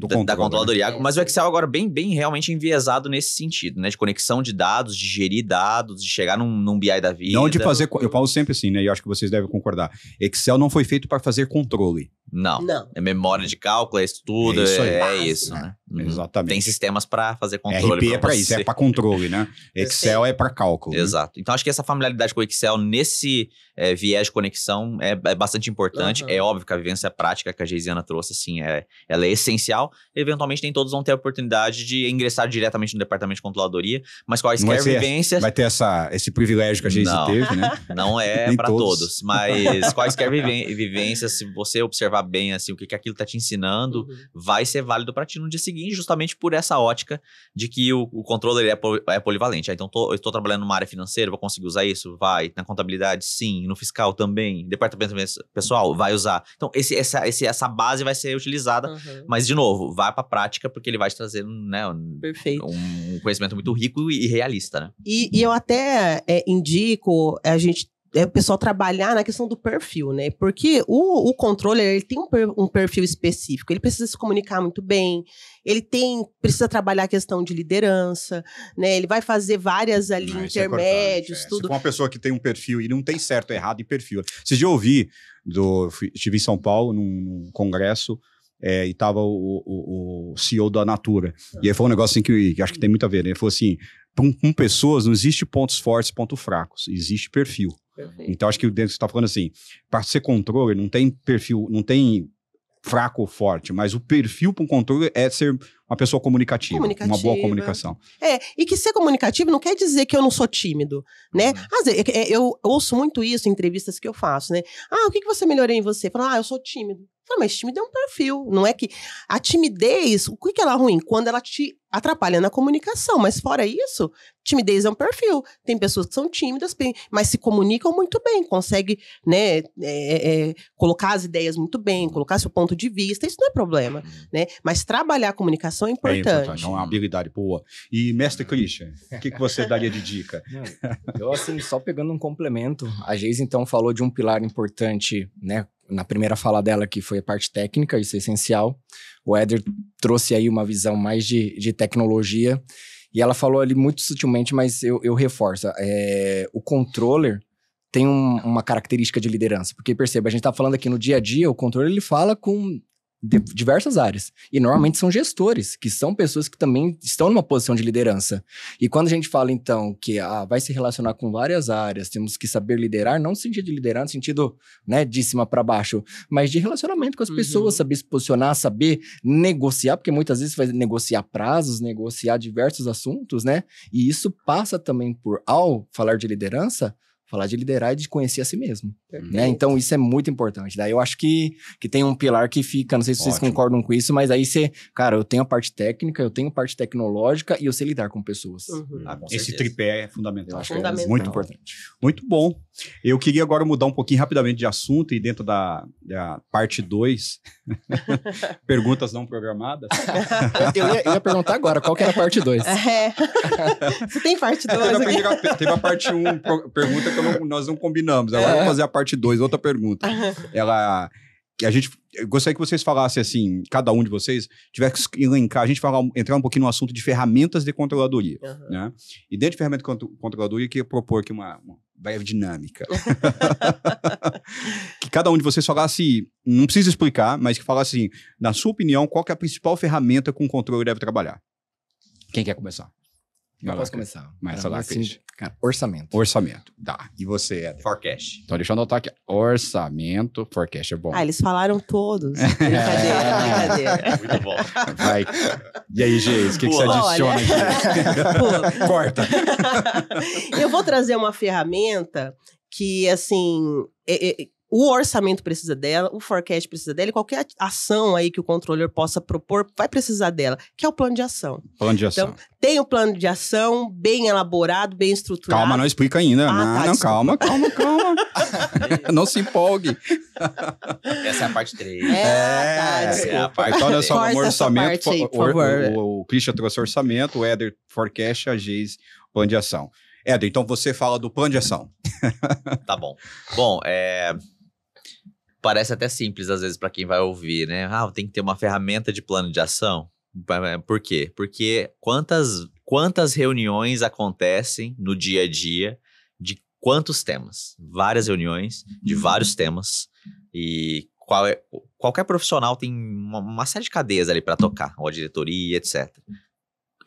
S1: controle,
S2: da controladoria.
S1: Né?
S2: Mas o Excel agora bem realmente enviesado nesse sentido, né? De conexão de dados, de gerir dados, de chegar num BI da vida.
S1: Não de fazer... Eu falo sempre assim, né? E eu acho que vocês devem concordar. Excel não foi feito para fazer controle.
S2: Não. É memória de cálculo, é estudo, isso, né?
S1: Exatamente.
S2: Tem sistemas para fazer controle.
S1: RP é para isso, é para controle, né? Excel é para cálculo.
S2: Exato. Então, acho que essa familiaridade com o Excel nesse viés de conexão é bastante importante. É óbvio que a vivência prática que a Geisiana trouxe, assim, ela é essencial. Eventualmente, nem todos vão ter a oportunidade de ingressar diretamente no departamento de controladoria, mas quaisquer vivências...
S1: Vai ter esse privilégio que a Geisi teve, né?
S2: Não é para todos. Mas quaisquer vivências, se você observar bem, assim, o que aquilo tá te ensinando, vai ser válido para ti no dia seguinte, justamente por essa ótica de que o controller é polivalente. Então, eu estou trabalhando numa área financeira, vou conseguir usar isso? Vai. Na contabilidade, sim. No fiscal também. Departamento pessoal, vai usar. Então, essa base vai ser utilizada. Mas, de novo, vai para a prática, porque ele vai te trazer, né, um conhecimento muito rico e realista, né?
S3: E eu até indico o pessoal trabalhar na questão do perfil, né? Porque o controller, ele tem um perfil específico, ele precisa se comunicar muito bem, ele precisa trabalhar a questão de liderança, né? Ele vai fazer várias ali intermédios, tudo.
S1: Se for uma pessoa que tem um perfil e não tem certo ou errado em perfil. Vocês já estive em São Paulo num congresso, e tava o CEO da Natura. E ele falou um negócio assim que acho que tem muito a ver, né? Ele falou assim, com pessoas não existe pontos fortes, pontos fracos, existe perfil.
S3: Perfeito.
S1: Então acho que dentro você está falando assim, para ser controle não tem perfil, não tem fraco ou forte, mas o perfil para um controle é ser uma pessoa comunicativa, uma boa comunicação.
S3: E que ser comunicativo não quer dizer que eu não sou tímido, né? Às vezes, eu ouço muito isso em entrevistas que eu faço, né? O que você melhorou em você? Fala, eu sou tímido. Não, mas timidez é um perfil. Não é que... A timidez, o que ela é ruim? Quando ela te atrapalha na comunicação. Mas fora isso, timidez é um perfil. Tem pessoas que são tímidas, mas se comunicam muito bem. Conseguem, né, colocar as ideias muito bem, colocar seu ponto de vista. Isso não é problema, né? Mas trabalhar a comunicação é importante.
S1: É uma habilidade boa. E, mestre Christian, o que você daria de dica?
S4: Eu, assim, só pegando um complemento, a Geise, então, falou de um pilar importante, né, na primeira fala dela, que foi a parte técnica, isso é essencial. O Éder trouxe aí uma visão mais de tecnologia, e ela falou ali muito sutilmente, mas eu reforço. O controller tem uma característica de liderança, porque perceba, a gente tá falando aqui no dia a dia, o controller, ele fala com diversas áreas. E normalmente são gestores, que são pessoas que também estão numa posição de liderança. E quando a gente fala, então, que vai se relacionar com várias áreas, temos que saber liderar, não no sentido de liderar, no sentido, né, de cima para baixo, mas de relacionamento com as pessoas, saber se posicionar, saber negociar, porque muitas vezes vai negociar prazos, negociar diversos assuntos, né? E isso passa também por, ao falar de liderança, falar de liderar e de conhecer a si mesmo, né? Então, isso é muito importante. Daí eu acho que tem um pilar que fica, não sei se vocês concordam com isso, mas aí cara, eu tenho a parte técnica, eu tenho a parte tecnológica e eu sei lidar com pessoas.
S1: Esse tripé é fundamental.
S4: Eu acho que é
S1: muito importante. Muito bom. Eu queria agora mudar um pouquinho rapidamente de assunto e dentro da parte 2, perguntas não programadas.
S4: eu ia perguntar agora, qual que era a parte 2?
S3: Você tem parte 2 aqui?
S1: Teve a parte 1, pergunta que nós não combinamos. Agora vamos fazer a parte 2, outra pergunta. Eu gostaria que vocês falassem assim, cada um de vocês tivesse que elencar, entrar um pouquinho no assunto de ferramentas de controladoria. Né? E dentro de ferramentas de controladoria, eu queria propor aqui uma breve dinâmica. Que cada um de vocês falasse, não precisa explicar, mas que falasse assim, na sua opinião, qual que é a principal ferramenta que um controle deve trabalhar? Quem quer começar?
S4: Eu posso começar.
S1: Mas lá,
S4: assim, cara, orçamento.
S1: Orçamento, tá. E você, Éder?
S2: Forecast.
S1: Então, deixa eu anotar aqui. Orçamento, forecast é bom.
S3: Eles falaram todos. Brincadeira.
S2: Muito bom.
S1: Vai. E aí, Geise, o que você adiciona aqui? Corta.
S3: Eu vou trazer uma ferramenta que, assim... O orçamento precisa dela, o forecast precisa dela, e qualquer ação aí que o controller possa propor vai precisar dela, que é o plano de ação.
S1: Plano de ação.
S3: Então, tem o plano de ação bem elaborado, bem estruturado.
S1: Calma, não explica ainda. Não, calma. Não se empolgue.
S2: Essa é a parte 3.
S3: Desculpa.
S2: É a parte
S1: então, olha só, um orçamento.
S3: Aí, por favor.
S1: O Christian trouxe orçamento, o Éder forecast, a Geise plano de ação. Éder, então você fala do plano de ação.
S2: Tá bom. Bom, parece até simples às vezes para quem vai ouvir, né? Tem que ter uma ferramenta de plano de ação. Por quê? Porque quantas reuniões acontecem no dia a dia de quantos temas? Várias reuniões de vários temas e qualquer profissional tem uma série de cadeias ali para tocar, ou a diretoria, etc.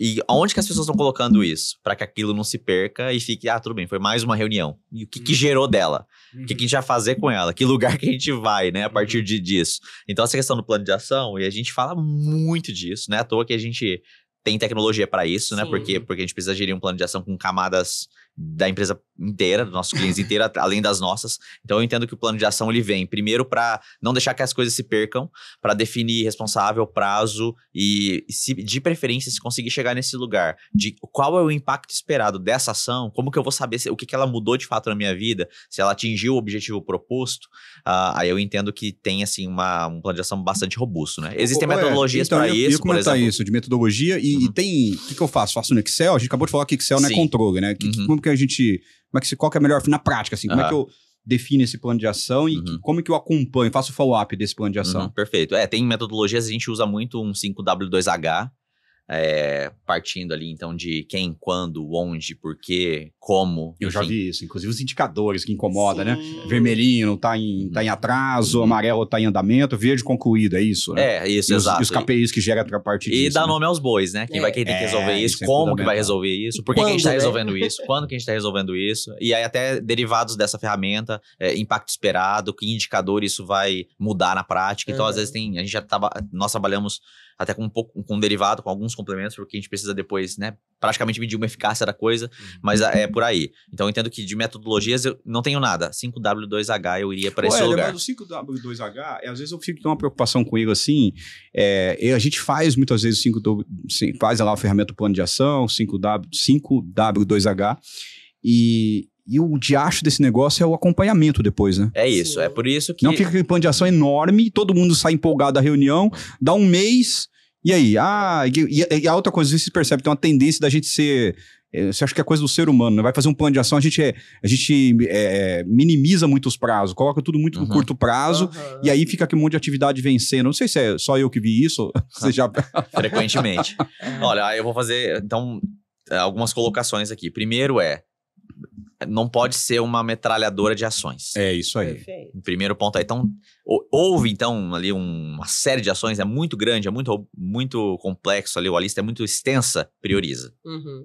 S2: E aonde que as pessoas estão colocando isso? Para que aquilo não se perca e fique, tudo bem, foi mais uma reunião. E o que gerou dela? O que a gente vai fazer com ela? Que lugar que a gente vai, né, a partir disso? Então, essa questão do plano de ação, e a gente fala muito disso, né? À toa que a gente tem tecnologia para isso, né? Porque a gente precisa gerir um plano de ação com camadas da empresa inteira, dos nossos clientes inteiros, além das nossas. Então, eu entendo que o plano de ação, ele vem primeiro para não deixar que as coisas se percam, para definir responsável, prazo e, de preferência, se conseguir chegar nesse lugar de qual é o impacto esperado dessa ação, como que eu vou saber o que ela mudou de fato na minha vida, se ela atingiu o objetivo proposto, aí eu entendo que tem, assim, um plano de ação bastante robusto, né? Existem metodologias para isso, por exemplo.
S1: Isso, de metodologia, e tem... O que eu faço? Faço no Excel? A gente acabou de falar que Excel não é controle, né? Qual que é melhor na prática, assim? Como é que eu defino esse plano de ação e como que eu acompanho, faço o follow-up desse plano de ação?
S2: Perfeito. Tem metodologias, a gente usa muito um 5W2H, partindo ali, então, de quem, quando, onde, por quê, como.
S1: Eu já vi isso, inclusive os indicadores que incomodam, né? Vermelhinho tá em atraso, amarelo tá em andamento, verde concluído, é isso, né?
S2: Isso, exato.
S1: E os KPIs que gera a partir disso.
S2: E dá nome aos bois, né? Quem vai ter que resolver isso, como que vai resolver isso, por que a gente tá resolvendo isso, quando que a gente tá resolvendo isso, e aí até derivados dessa ferramenta, impacto esperado, que indicador isso vai mudar na prática. Então, às vezes nós trabalhamos até com um derivado, com alguns complementos, porque a gente precisa depois, né, praticamente medir uma eficácia da coisa, mas é por aí. Então eu entendo que de metodologias eu não tenho nada. 5W2H eu iria para esse lugar.
S1: Mas o 5W2H, às vezes eu fico com uma preocupação com ele assim, a gente faz muitas vezes faz lá a ferramenta do plano de ação, 5W2H, e o diacho desse negócio é o acompanhamento depois, né?
S2: É isso, é por isso que...
S1: Não fica aquele plano de ação enorme, todo mundo sai empolgado da reunião, dá um mês, e aí? E a outra coisa, você percebe, tem uma tendência da gente ser... Você acha que é coisa do ser humano, né? Vai fazer um plano de ação, a gente minimiza muito os prazos, coloca tudo muito no curto prazo, e aí fica aquele monte de atividade vencendo. Não sei se é só eu que vi isso, você já...
S2: Frequentemente. Olha, eu vou fazer, então, algumas colocações aqui. Primeiro não pode ser uma metralhadora de ações.
S1: É isso aí.
S3: Perfeito.
S2: Primeiro ponto aí. Então, houve, então, ali uma série de ações, é muito grande, é muito complexo ali, a lista é muito extensa, prioriza.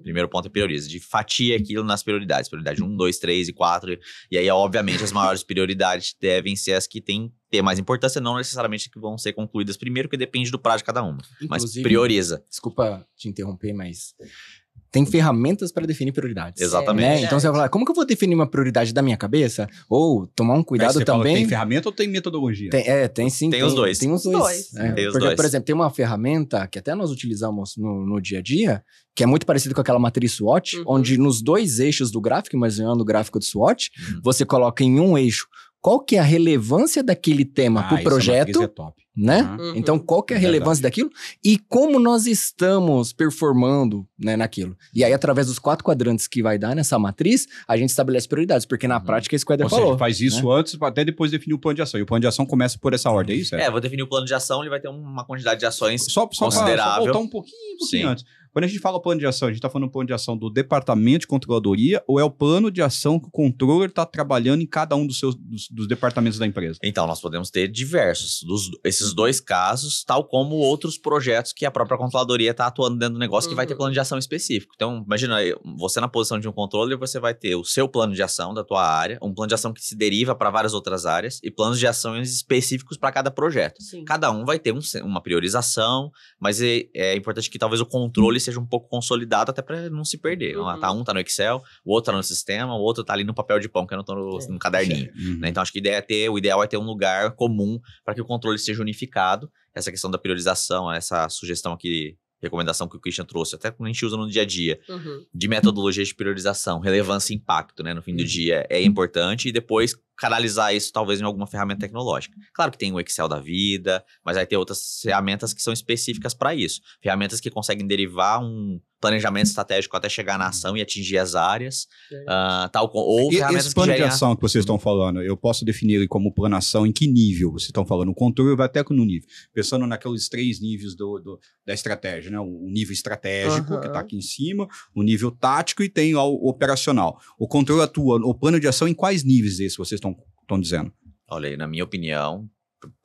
S2: Primeiro ponto é prioriza. Fatia aquilo nas prioridades. Prioridade 1, 2, 3 e 4. E aí, obviamente, as maiores prioridades devem ser as que têm ter mais importância, não necessariamente que vão ser concluídas primeiro, porque depende do prazo de cada uma. Mas prioriza.
S4: Desculpa te interromper, mas... Tem ferramentas para definir prioridades.
S2: Exatamente.
S4: Né? Então você vai falar, como que eu vou definir uma prioridade da minha cabeça? Ou tomar um cuidado
S1: você
S4: também.
S1: Tem ferramenta ou tem metodologia?
S4: Tem sim.
S2: Tem os dois.
S4: Tem os dois.
S2: Tem os
S4: porque,
S2: dois.
S4: por exemplo, tem uma ferramenta que até nós utilizamos no dia a dia, que é muito parecido com aquela matriz SWOT, onde nos dois eixos do gráfico, imaginando o gráfico do SWOT, você coloca em um eixo qual que é a relevância daquele tema para o projeto.
S1: Essa matriz é top.
S4: Né? Então, qual que é a relevância daquilo e como nós estamos performando, né, naquilo. E aí, através dos 4 quadrantes que vai dar nessa matriz, a gente estabelece prioridades, porque na prática esse quadro falou.
S1: Ou seja, faz isso antes, até depois definir o plano de ação. E o plano de ação começa por essa ordem, é isso?
S2: Vou definir o plano de ação, ele vai ter uma quantidade de ações
S1: só
S2: considerável.
S1: Só voltar um pouquinho antes. Quando a gente fala plano de ação, a gente está falando plano de ação do departamento de controladoria ou é o plano de ação que o controller está trabalhando em cada um dos departamentos da empresa?
S2: Então, nós podemos ter diversos. Esses dois casos, tal como outros projetos que a própria controladoria está atuando dentro do negócio que vai ter plano de ação específico. Então, imagina, você na posição de um controller, você vai ter o seu plano de ação da tua área, um plano de ação que se deriva para várias outras áreas e planos de ações específicos para cada projeto.
S3: Sim.
S2: Cada um vai ter uma priorização, mas é importante que talvez o controle seja um pouco consolidado até para não se perder. Um tá no Excel, o outro tá no sistema, o outro tá ali no papel de pão, que eu não tô no caderninho. Né? Então, acho que o ideal é ter um lugar comum para que o controle seja unificado. Essa questão da priorização, essa sugestão aqui, recomendação que o Christian trouxe, até quando a gente usa no dia a dia, de metodologia de priorização, relevância e impacto, né? No fim do dia é importante e depois canalizar isso talvez em alguma ferramenta tecnológica. Claro que tem o Excel da vida, mas vai ter outras ferramentas que são específicas para isso. Ferramentas que conseguem derivar um planejamento estratégico até chegar na ação e atingir as áreas. Ou ferramentas
S1: esse plano
S2: que
S1: de ação que vocês estão falando, eu posso definir ele como plano de ação em que nível vocês estão falando? O controle vai até no nível. Pensando naqueles 3 níveis da estratégia, né? O nível estratégico, que está aqui em cima, o nível tático e tem lá o operacional. O controle atua, o plano de ação em quais níveis desses vocês estão dizendo?
S2: Olha aí, na minha opinião,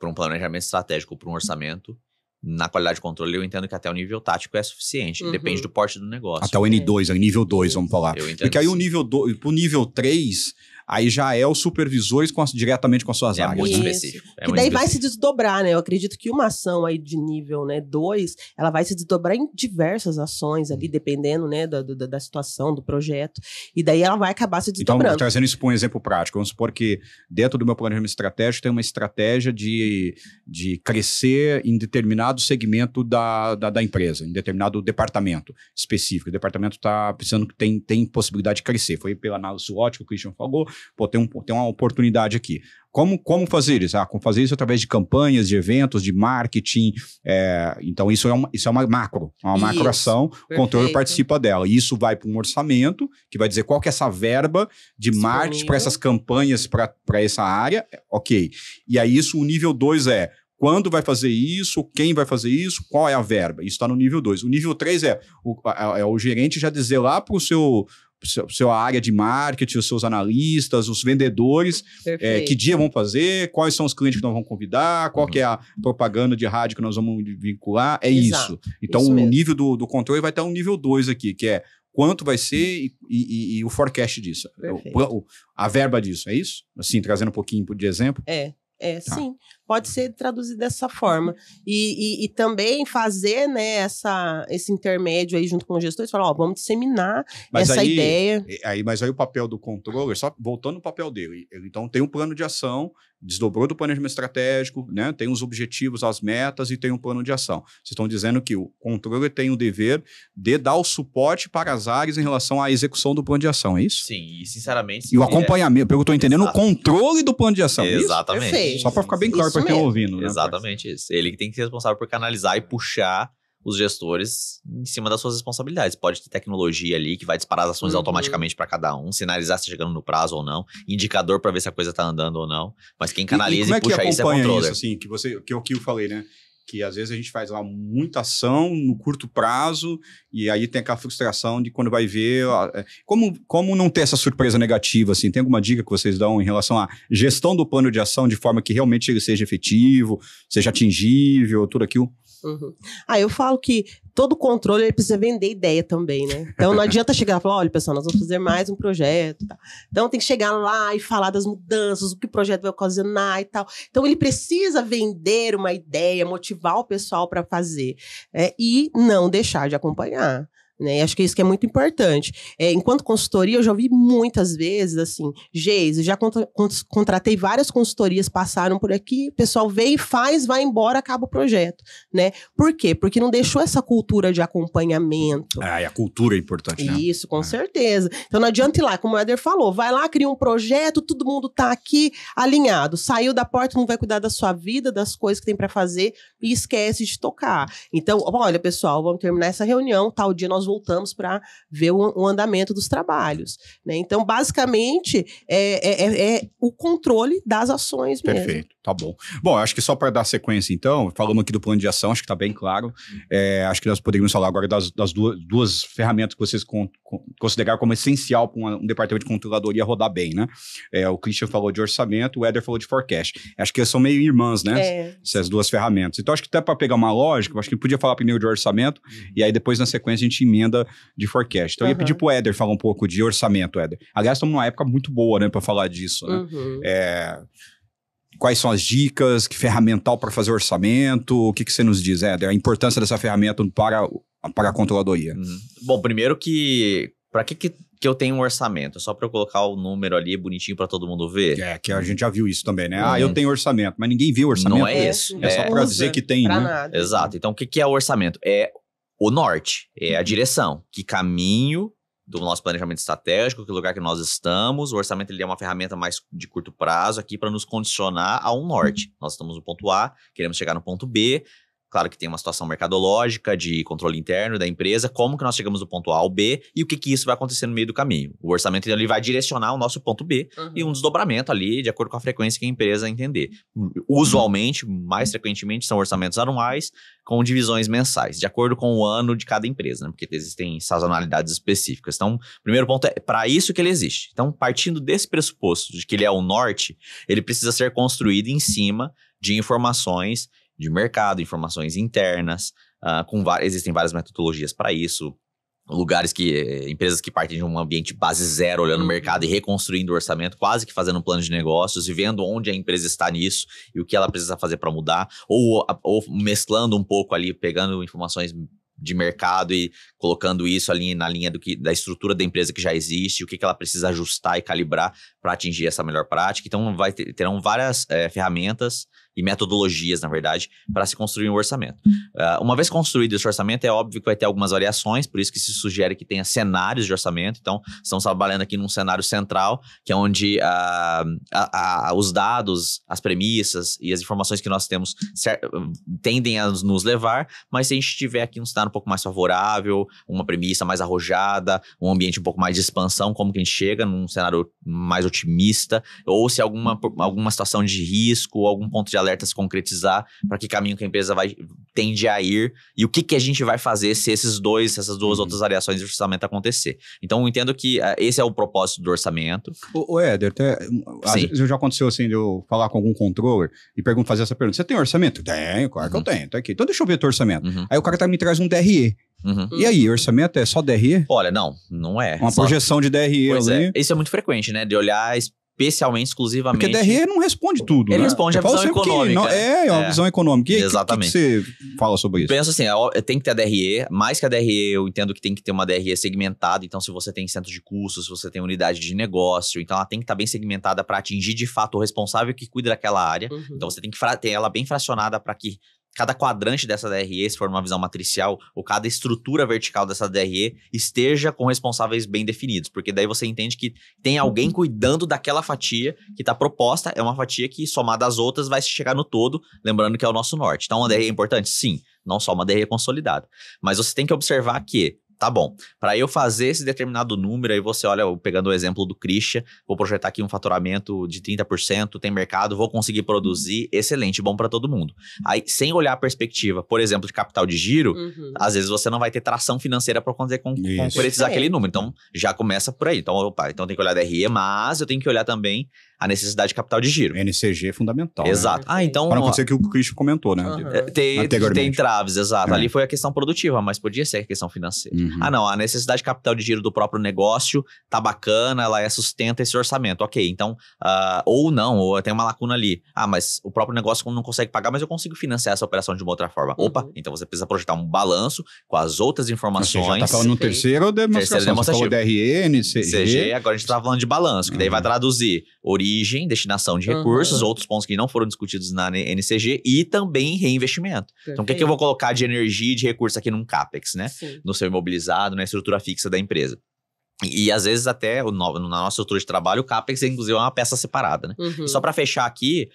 S2: para um planejamento estratégico, para um orçamento, na qualidade de controle, eu entendo que até o nível tático é suficiente. Depende do porte do negócio.
S1: Até o N2, nível 2, vamos falar. Porque aí o nível 2, pro nível 3, aí já é os supervisores diretamente com as suas áreas.
S2: Muito
S3: Isso.
S2: específico.
S3: Que daí vai se desdobrar, né? Eu acredito que uma ação aí de nível, né, 2, ela vai se desdobrar em diversas ações ali, dependendo, né, da situação, do projeto. E daí ela vai acabar se desdobrando.
S1: Então, trazendo isso para um exemplo prático, vamos supor que dentro do meu planejamento estratégico tem uma estratégia de crescer em determinado segmento da empresa, em determinado departamento específico. O departamento está precisando que tem possibilidade de crescer. Foi pela análise SWOT que o Christian falou, tem uma oportunidade aqui. Como fazer isso? Como fazer isso através de campanhas, de eventos, de marketing. Então, isso é uma macroação, o controle participa dela. E isso vai para um orçamento, que vai dizer qual que é essa verba de marketing para essas campanhas, para essa área. Ok. E aí, o nível 2 é quando vai fazer isso, quem vai fazer isso, qual é a verba. Isso está no nível 2. O nível 3 é o gerente já dizer lá para o sua área de marketing, os seus analistas, os vendedores, que dia vão fazer, quais são os clientes que nós vamos convidar, qual que é a propaganda de rádio que nós vamos vincular, isso. Então,
S3: isso
S1: o
S3: mesmo.
S1: nível do controle vai estar um nível 2 aqui, que é quanto vai ser e o forecast disso, a verba disso, é isso? Assim, trazendo um pouquinho de exemplo.
S3: Sim. pode ser traduzido dessa forma. E também fazer, né, esse intermédio aí junto com os gestores, falar, vamos disseminar essa ideia.
S1: Mas aí o papel do controller, só voltando no papel dele, ele então tem um plano de ação, desdobrou do planejamento estratégico, né, tem os objetivos, as metas e tem um plano de ação. Vocês estão dizendo que o controller tem o dever de dar o suporte para as áreas em relação à execução do plano de ação, é isso?
S2: Sim, e sinceramente...
S1: E o acompanhamento, pelo que eu estou entendendo, o controle do plano de ação,
S2: exatamente.
S1: É isso? Só para ficar bem claro para quem está ouvindo. Né,
S2: exatamente isso. Ele que tem que ser responsável por canalizar e puxar os gestores em cima das suas responsabilidades. Pode ter tecnologia ali que vai disparar as ações automaticamente para cada um, sinalizar se chegando no prazo ou não, indicador para ver se a coisa tá andando ou não. Mas quem canaliza e puxa isso é o controller.
S1: Isso, assim, que eu falei, né? Que às vezes a gente faz lá muita ação no curto prazo e aí tem aquela frustração de quando vai ver... Como não ter essa surpresa negativa, assim? Tem alguma dica que vocês dão em relação à gestão do plano de ação de forma que realmente ele seja efetivo, seja atingível, tudo aquilo?
S3: Eu falo que todo controle ele precisa vender ideia também, né? Então não adianta chegar e falar, olha pessoal, nós vamos fazer mais um projeto e tal. Então tem que chegar lá e falar das mudanças, o que o projeto vai ocasionar e tal. Então ele precisa vender uma ideia, motivar o pessoal para fazer, e não deixar de acompanhar. Né? Acho que isso que é muito importante. Enquanto consultoria, eu já ouvi muitas vezes, assim, Geise, já contratei várias consultorias, passaram por aqui, o pessoal vem, faz, vai embora, acaba o projeto, né? Por quê? Porque não deixou essa cultura de acompanhamento.
S1: E a cultura é importante, né?
S3: Isso, com certeza. Então não adianta ir lá, como o Éder falou, vai lá, cria um projeto, todo mundo tá aqui alinhado, saiu da porta, não vai cuidar da sua vida, das coisas que tem para fazer e esquece de tocar. Então, olha, pessoal, vamos terminar essa reunião, tal dia nós voltamos para ver o andamento dos trabalhos, né? Então, basicamente, é o controle das ações mesmo.
S1: Perfeito, tá bom. Bom, acho que só para dar sequência, então, falando aqui do plano de ação, acho que está bem claro. Acho que nós poderíamos falar agora das duas ferramentas que vocês consideraram como essencial para um departamento de controladoria rodar bem, né? O Christian falou de orçamento, o Éder falou de forecast. Acho que são meio irmãs, né? Essas duas ferramentas. Então, acho que até para pegar uma lógica, acho que podia falar primeiro de orçamento e aí depois, na sequência, a gente emenda de forecast. Então, eu ia pedir pro Éder falar um pouco de orçamento, Éder. Aliás, estamos numa época muito boa, né, para falar disso, né? Quais são as dicas, que ferramental para fazer orçamento, o que você nos diz, Éder? A importância dessa ferramenta para a controladoria.
S2: Bom, primeiro para que eu tenho um orçamento? É só para eu colocar o número ali bonitinho para todo mundo ver?
S1: Que a gente já viu isso também, né? Eu tenho orçamento, mas ninguém vê o orçamento.
S2: Não é isso.
S1: É só para dizer que tem, né?
S3: Nada.
S2: Exato. Então, o que é o orçamento? É o norte, é a direção. Que caminho do nosso planejamento estratégico, que lugar que nós estamos. O orçamento ele é uma ferramenta mais de curto prazo aqui para nos condicionar a um norte. Nós estamos no ponto A, queremos chegar no ponto B. Claro que tem uma situação mercadológica, de controle interno da empresa, como que nós chegamos do ponto A ao B e o que isso vai acontecer no meio do caminho. O orçamento ele vai direcionar o nosso ponto B e um desdobramento ali de acordo com a frequência que a empresa entender. Usualmente, mais frequentemente, são orçamentos anuais com divisões mensais, de acordo com o ano de cada empresa, né? Porque existem sazonalidades específicas. Então, o primeiro ponto é para isso que ele existe. Então, partindo desse pressuposto de que ele é o norte, ele precisa ser construído em cima de informações de mercado, informações internas, existem várias metodologias para isso, empresas que partem de um ambiente base zero, olhando o mercado e reconstruindo o orçamento, quase que fazendo um plano de negócios e vendo onde a empresa está nisso e o que ela precisa fazer para mudar, ou mesclando um pouco ali, pegando informações de mercado e colocando isso ali na linha da estrutura da empresa que já existe, o que ela precisa ajustar e calibrar para atingir essa melhor prática. Então, terão várias ferramentas e metodologias, na verdade, para se construir um orçamento. Uma vez construído esse orçamento, é óbvio que vai ter algumas variações, por isso que se sugere que tenha cenários de orçamento. Então, estamos trabalhando aqui num cenário central, que é onde os dados, as premissas e as informações que nós temos tendem a nos levar, mas se a gente tiver aqui um cenário um pouco mais favorável, uma premissa mais arrojada, um ambiente um pouco mais de expansão, como que a gente chega num cenário mais otimista, ou se alguma situação de risco, algum ponto de alerta se concretizar, para que caminho que a empresa tende a ir e o que a gente vai fazer se essas duas outras variações de orçamento acontecer. Então, eu entendo que esse é o propósito do orçamento.
S1: O Éder, às vezes já aconteceu assim de eu falar com algum controller e fazer essa pergunta: você tem orçamento? Tenho, claro que eu tenho, tá aqui. Então deixa eu ver teu orçamento. Aí o cara me traz um DRE. E aí, orçamento é só DRE?
S2: Olha, não é.
S1: Uma projeção de DRE
S2: pois
S1: ali.
S2: Isso é muito frequente, né? De olhar especialmente, exclusivamente...
S1: Porque DRE não responde tudo,
S2: Ele
S1: né?
S2: responde a visão econômica.
S1: É uma visão econômica. E
S2: Exatamente.
S1: O que você fala sobre isso?
S2: Penso assim, tem que ter a DRE, mais que a DRE, eu entendo que tem que ter uma DRE segmentada, então se você tem centro de custos, se você tem unidade de negócio, então ela tem que estar bem segmentada para atingir de fato o responsável que cuida daquela área, então você tem que ter ela bem fracionada para que cada quadrante dessa DRE, se for uma visão matricial, ou cada estrutura vertical dessa DRE esteja com responsáveis bem definidos, porque daí você entende que tem alguém cuidando daquela fatia que está proposta, é uma fatia que, somada às outras, vai chegar no todo, lembrando que é o nosso norte. Então, uma DRE é importante? Sim, não só uma DRE consolidada. Mas você tem que observar que, tá bom, para eu fazer esse determinado número, aí você olha, pegando o exemplo do Christian, vou projetar aqui um faturamento de 30%, tem mercado, vou conseguir produzir, excelente, bom para todo mundo. Aí, sem olhar a perspectiva, por exemplo, de capital de giro, às vezes você não vai ter tração financeira para poder concretizar aquele número. Então, já começa por aí. Então, então tem que olhar a DRE, mas eu tenho que olhar também a necessidade de capital de giro.
S1: NCG é fundamental.
S2: Exato.
S1: Né?
S2: Então...
S1: Para não acontecer que o Christian comentou, né?
S2: Tem traves, exato. Ali foi a questão produtiva, mas podia ser a questão financeira. Não, a necessidade de capital de giro do próprio negócio tá bacana, ela sustenta esse orçamento. Ok, então, ou não, ou tem uma lacuna ali. Mas o próprio negócio não consegue pagar, mas eu consigo financiar essa operação de uma outra forma. Opa, então você precisa projetar um balanço com as outras informações.
S1: Você já tá falando no terceiro demonstração. Você falou DRE, NCG.
S2: Agora a gente tá falando de balanço, que daí vai traduzir origem, destinação de recursos, outros pontos que não foram discutidos na NCG e também reinvestimento. Perfeito. Então, o que eu vou colocar de energia e de recurso aqui num CAPEX, né? Sim. No seu imobilizado, na estrutura fixa da empresa. E às vezes até na nossa estrutura de trabalho, o CAPEX, inclusive, é uma peça separada, né? E só para fechar aqui,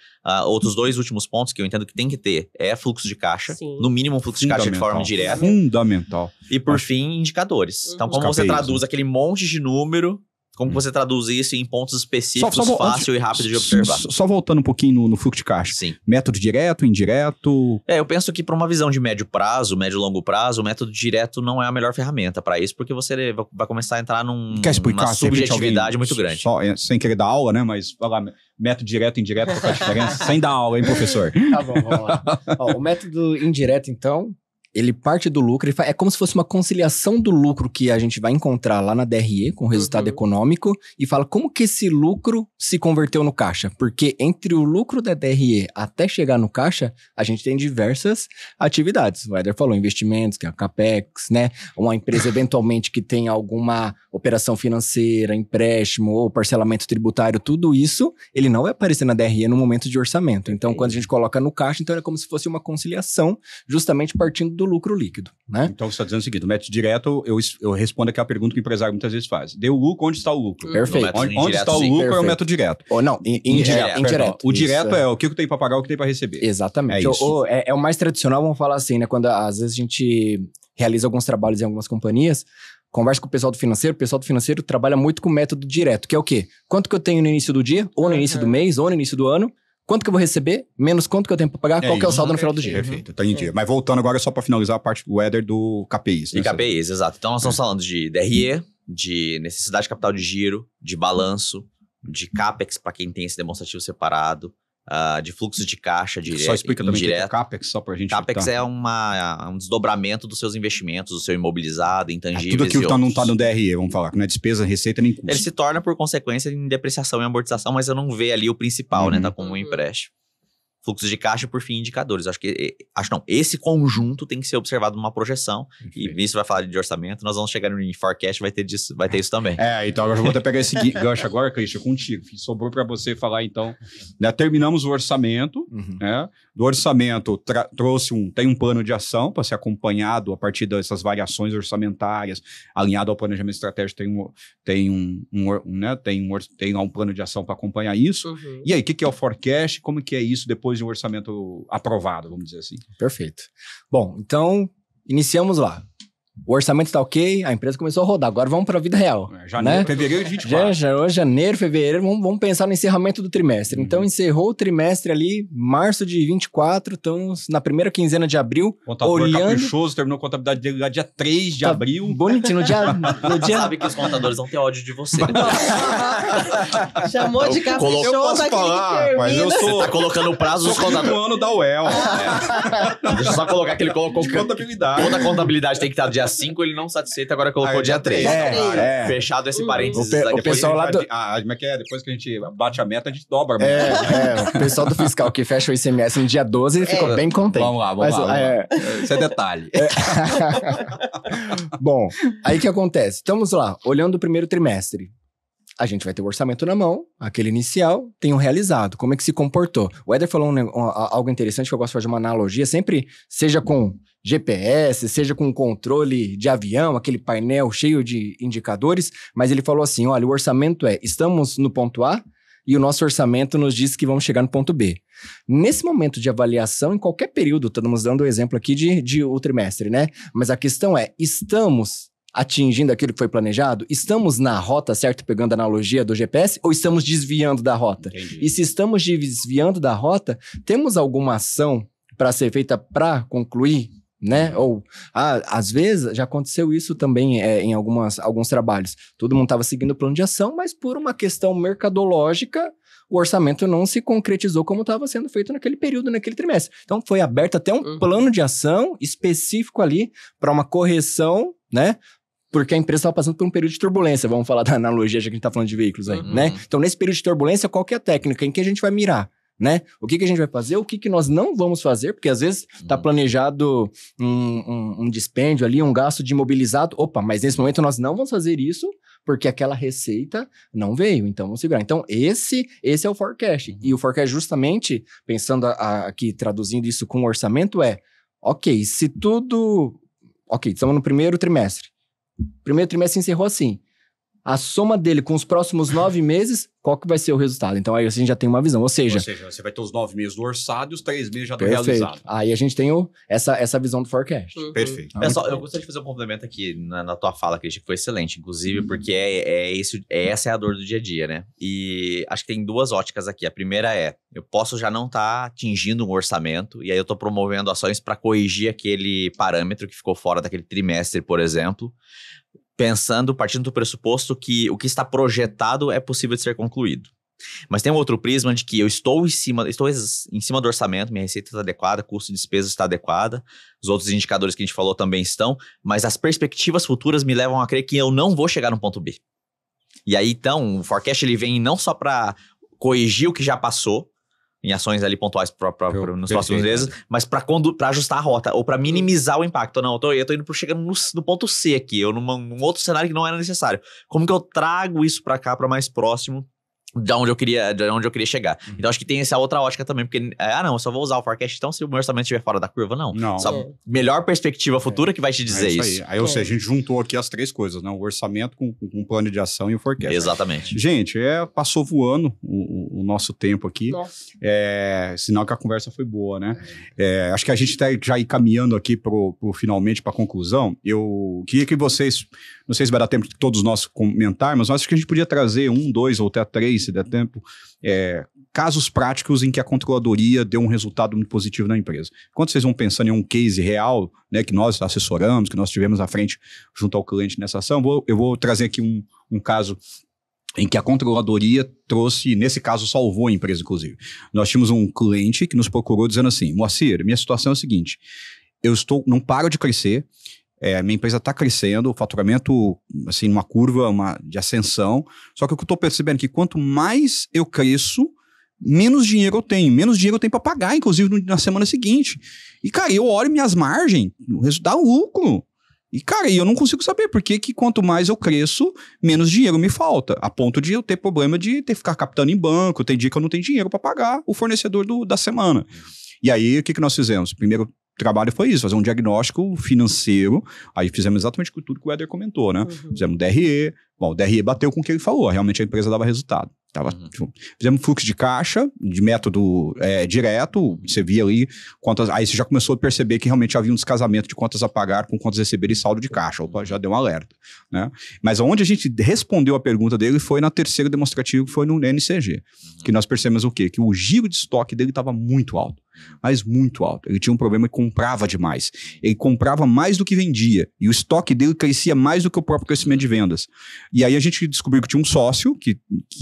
S2: outros dois últimos pontos que eu entendo que tem que ter é fluxo de caixa, no mínimo um fluxo de caixa de forma direta.
S1: Fundamental.
S2: E por fim, indicadores. Então, como você traduz aquele monte de número... Como você traduz isso em pontos específicos, fácil e rápido de observar?
S1: Só voltando um pouquinho no fluxo de caixa.
S2: Sim.
S1: Método direto, indireto?
S2: Eu penso que para uma visão de médio prazo, médio e longo prazo, o método direto não é a melhor ferramenta para isso, porque você vai começar a entrar numa subjetividade muito grande.
S1: Só, sem querer dar aula, né? Mas falar método direto e indireto, qual é a diferença? Sem dar aula, hein, professor?
S4: Tá bom, vamos lá. O método indireto, então... Ele parte do lucro, é como se fosse uma conciliação do lucro que a gente vai encontrar lá na DRE, com o resultado econômico, e fala como que esse lucro se converteu no caixa. Porque entre o lucro da DRE até chegar no caixa, a gente tem diversas atividades. O Éder falou, investimentos, que é o CAPEX, né? Uma empresa eventualmente que tem alguma operação financeira, empréstimo ou parcelamento tributário, tudo isso, ele não vai aparecer na DRE no momento de orçamento. Então, quando a gente coloca no caixa, então é como se fosse uma conciliação, justamente partindo do lucro líquido, né?
S1: Então você está dizendo o seguinte, o método direto, eu respondo aqui a pergunta que o empresário muitas vezes faz. Deu lucro, onde está o lucro?
S4: Perfeito.
S1: Onde está o lucro é o método direto.
S4: Ou não, indireto.
S1: O direto é o que eu tenho para pagar, o que tem para receber.
S4: Exatamente. É o mais tradicional, vamos falar assim, né? Quando às vezes a gente realiza alguns trabalhos em algumas companhias, conversa com o pessoal do financeiro trabalha muito com o método direto, que é o quê? Quanto que eu tenho no início do dia, ou no início do mês, ou no início do ano, quanto que eu vou receber, menos quanto que eu tenho para pagar, qual que é o saldo no final do dia.
S1: Perfeito, entendi. Mas voltando agora só para finalizar a parte do Éder do KPIs.
S2: De KPIs, exato. Então nós estamos falando de DRE, de necessidade de capital de giro, de balanço, de CAPEX para quem tem esse demonstrativo separado, de fluxo de caixa direto.
S1: Só explica também o que é CAPEX, só pra gente...
S2: CAPEX é um desdobramento dos seus investimentos, do seu imobilizado, intangíveis.
S1: Tudo aquilo que não está no DRE, vamos falar, que não é despesa, receita nem custo.
S2: Ele se torna, por consequência, em depreciação e amortização, mas eu não vejo ali o principal, né? Tá como um empréstimo. Fluxo de caixa, por fim, indicadores. Esse conjunto tem que ser observado numa projeção. E Vinícius vai falar de orçamento, nós vamos chegar no forecast, vai ter isso também.
S1: Então eu já vou até pegar esse gancho agora, Christian, contigo. Sobrou para você falar, então, né, terminamos o orçamento, né? Do orçamento tem um plano de ação para ser acompanhado a partir dessas variações orçamentárias, alinhado ao planejamento estratégico, tem um plano de ação para acompanhar isso. E aí, o que é o forecast? Como que é isso depois de um orçamento aprovado, vamos dizer assim?
S4: Perfeito. Bom, então, iniciamos lá. O orçamento está ok, a empresa começou a rodar. Agora vamos para a vida real.
S1: Janeiro, fevereiro de 24.
S4: Janeiro, fevereiro, vamos pensar no encerramento do trimestre. Então, encerrou o trimestre ali, março de 24, estamos na primeira quinzena de abril.
S1: Contador caprichoso, terminou a contabilidade dele lá dia 3 de abril.
S4: Bonitinho, no dia...
S2: Sabe que os contadores vão ter ódio de você.
S3: Chamou de caprichoso aquele que termina.
S2: Você tá colocando o prazo dos contadores.
S1: No ano da UEL.
S2: Deixa eu só colocar que ele colocou...
S1: De contabilidade.
S2: Toda a contabilidade tem que estar dia dia 5 ele não satisfeito, agora colocou dia 3. Fechado esse parênteses.
S4: O pessoal lá do...
S1: como é que é? Depois que a gente bate a meta, a gente dobra a meta.
S4: O pessoal do fiscal que fecha o ICMS no dia 12, ele ficou bem contente.
S1: Vamos lá. Isso é detalhe.
S4: Bom, aí o que acontece? Estamos lá, olhando o primeiro trimestre. A gente vai ter o orçamento na mão, aquele inicial, tem o realizado. Como é que se comportou? O Éder falou algo interessante que eu gosto de fazer uma analogia, sempre seja com GPS, seja com controle de avião, aquele painel cheio de indicadores, mas ele falou assim, olha, o orçamento estamos no ponto A e o nosso orçamento nos diz que vamos chegar no ponto B. Nesse momento de avaliação, em qualquer período, estamos dando o exemplo aqui de o trimestre, né? Mas a questão estamos atingindo aquilo que foi planejado? Estamos na rota certa, pegando a analogia do GPS, ou estamos desviando da rota?
S1: Entendi.
S4: E se estamos desviando da rota, temos alguma ação para ser feita para concluir, né? Ou, às vezes, já aconteceu isso também em alguns trabalhos. Todo mundo estava seguindo o plano de ação, mas por uma questão mercadológica, o orçamento não se concretizou como estava sendo feito naquele período, naquele trimestre. Então, foi aberto até um plano de ação específico ali para uma correção, né? Porque a empresa estava passando por um período de turbulência. Vamos falar da analogia, já que a gente está falando de veículos aí, né? Então, nesse período de turbulência, qual que é a técnica? Em que a gente vai mirar, né? O que a gente vai fazer? O que nós não vamos fazer? Porque, às vezes, está planejado um dispêndio ali, um gasto de imobilizado. Opa, mas nesse momento nós não vamos fazer isso porque aquela receita não veio. Então, vamos segurar. Então, esse é o forecast. E o forecast, justamente, pensando aqui, traduzindo isso com orçamento, ok, se tudo... Ok, estamos no primeiro trimestre. O primeiro trimestre encerrou assim. A soma dele com os próximos 9 meses, qual que vai ser o resultado? Então aí a gente já tem uma visão. Ou seja,
S1: você vai ter os 9 meses do orçado e os 3 meses já do
S4: perfeito.
S1: realizado.
S4: Aí a gente tem essa visão do forecast.
S1: Perfeito.
S2: Pessoal, eu gostaria de fazer um complemento aqui na tua fala, Cristian, que foi excelente, inclusive, porque essa é a dor do dia a dia, né? E acho que tem 2 óticas aqui. A primeira eu posso já não estar atingindo um orçamento, e aí eu estou promovendo ações para corrigir aquele parâmetro que ficou fora daquele trimestre, por exemplo, partindo do pressuposto que o que está projetado é possível de ser concluído. Mas tem um outro prisma de que eu estou em cima do orçamento, minha receita está adequada, custo de despesa está adequada, os outros indicadores que a gente falou também estão, mas as perspectivas futuras me levam a crer que eu não vou chegar no ponto B. E aí, então, o forecast ele vem não só para corrigir o que já passou, em ações ali pontuais nos próximos meses, mas para ajustar a rota, ou para minimizar o impacto. Não, eu tô indo chegando no ponto C aqui, num outro cenário que não era necessário. Como que eu trago isso para cá, para mais próximo de onde eu queria chegar? Então, acho que tem essa outra ótica também, porque, eu só vou usar o forecast, então, se o meu orçamento estiver fora da curva, não. Só melhor perspectiva futura que vai te dizer isso.
S1: Aí, ou seja, a gente juntou aqui as 3 coisas, né? O orçamento com o plano de ação e o forecast.
S2: Exatamente.
S1: Gente, passou voando o nosso tempo aqui. Sinal que a conversa foi boa, né? Acho que a gente tá já ir caminhando aqui finalmente para a conclusão. Eu queria que vocês, não sei se vai dar tempo de todos nós comentarmos, mas acho que a gente podia trazer 1, 2 ou até 3, se der tempo, casos práticos em que a controladoria deu um resultado muito positivo na empresa. Quando vocês vão pensando em um case real, né, que nós assessoramos, que nós tivemos à frente junto ao cliente nessa ação, eu vou trazer aqui um caso em que a controladoria trouxe, nesse caso, salvou a empresa, inclusive. Nós tínhamos um cliente que nos procurou dizendo assim, Moacir, minha situação é a seguinte, não paro de crescer, minha empresa está crescendo, o faturamento, assim, numa curva de ascensão, só que o que eu estou percebendo é que quanto mais eu cresço, menos dinheiro eu tenho para pagar, inclusive na semana seguinte. E, cara, eu olho minhas margens, o resultado dá lucro. E, cara, eu não consigo saber por que quanto mais eu cresço, menos dinheiro me falta, a ponto de eu ter problema de ficar captando em banco, tem dia que eu não tenho dinheiro para pagar o fornecedor da semana. E aí, o que nós fizemos? Primeiro trabalho foi isso, fazer um diagnóstico financeiro, aí fizemos exatamente tudo que o Éder comentou, né? Fizemos DRE, o DRE bateu com o que ele falou, realmente a empresa dava resultado. Fizemos fluxo de caixa, de método direto, você via ali quantas, aí você já começou a perceber que realmente havia um descasamento de contas a pagar com contas a receber e saldo de caixa, opa, já deu um alerta, né? Mas onde a gente respondeu a pergunta dele foi na terceira demonstrativa, que foi no NCG, que nós percebemos o quê? Que o giro de estoque dele estava muito alto, mas muito alto. Ele tinha um problema que comprava demais, ele comprava mais do que vendia, e o estoque dele crescia mais do que o próprio crescimento de vendas. E aí a gente descobriu que tinha um sócio, que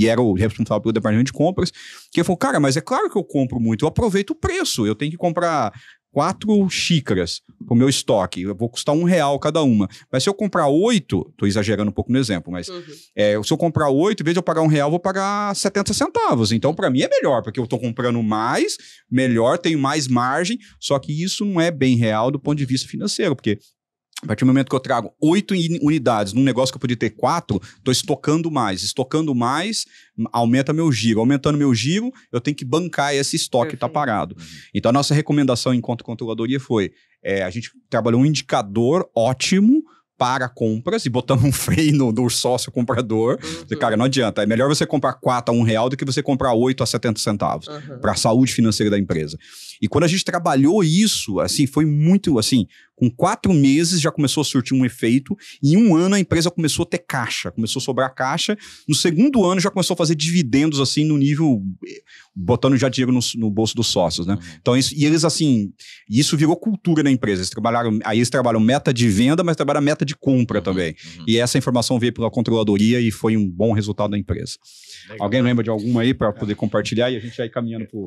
S1: era o responsável pelo departamento de compras, que falou, cara, mas é claro que eu compro muito, eu aproveito o preço, eu tenho que comprar 4 xícaras pro meu estoque, eu vou custar R$1 cada uma. Mas se eu comprar 8, tô exagerando um pouco no exemplo, mas se eu comprar 8, em vez de eu pagar R$1, eu vou pagar 70 centavos. Então, para mim é melhor, porque eu tô comprando mais, melhor, tenho mais margem, só que isso não é bem real do ponto de vista financeiro, porque a partir do momento que eu trago 8 unidades num negócio que eu podia ter 4, estou estocando mais. Estocando mais, aumenta meu giro. Aumentando meu giro, eu tenho que bancar esse estoque que está parado. Então, a nossa recomendação enquanto controladoria foi, a gente trabalhou um indicador ótimo para compras e botando um freio no sócio comprador. Cara, não adianta. É melhor você comprar 4 a R$1 do que você comprar 8 a 70 centavos para a saúde financeira da empresa. E quando a gente trabalhou isso, assim, foi muito, assim, com 4 meses já começou a surtir um efeito, e em 1 ano a empresa começou a ter caixa, começou a sobrar caixa, no segundo ano já começou a fazer dividendos, assim, no nível, botando já dinheiro no bolso dos sócios, né? Então, e eles, assim, isso virou cultura na empresa, eles trabalham meta de venda, mas trabalham meta de compra também, e essa informação veio pela controladoria e foi um bom resultado da empresa. Legal. Alguém lembra de alguma aí para poder compartilhar e a gente vai caminhando pro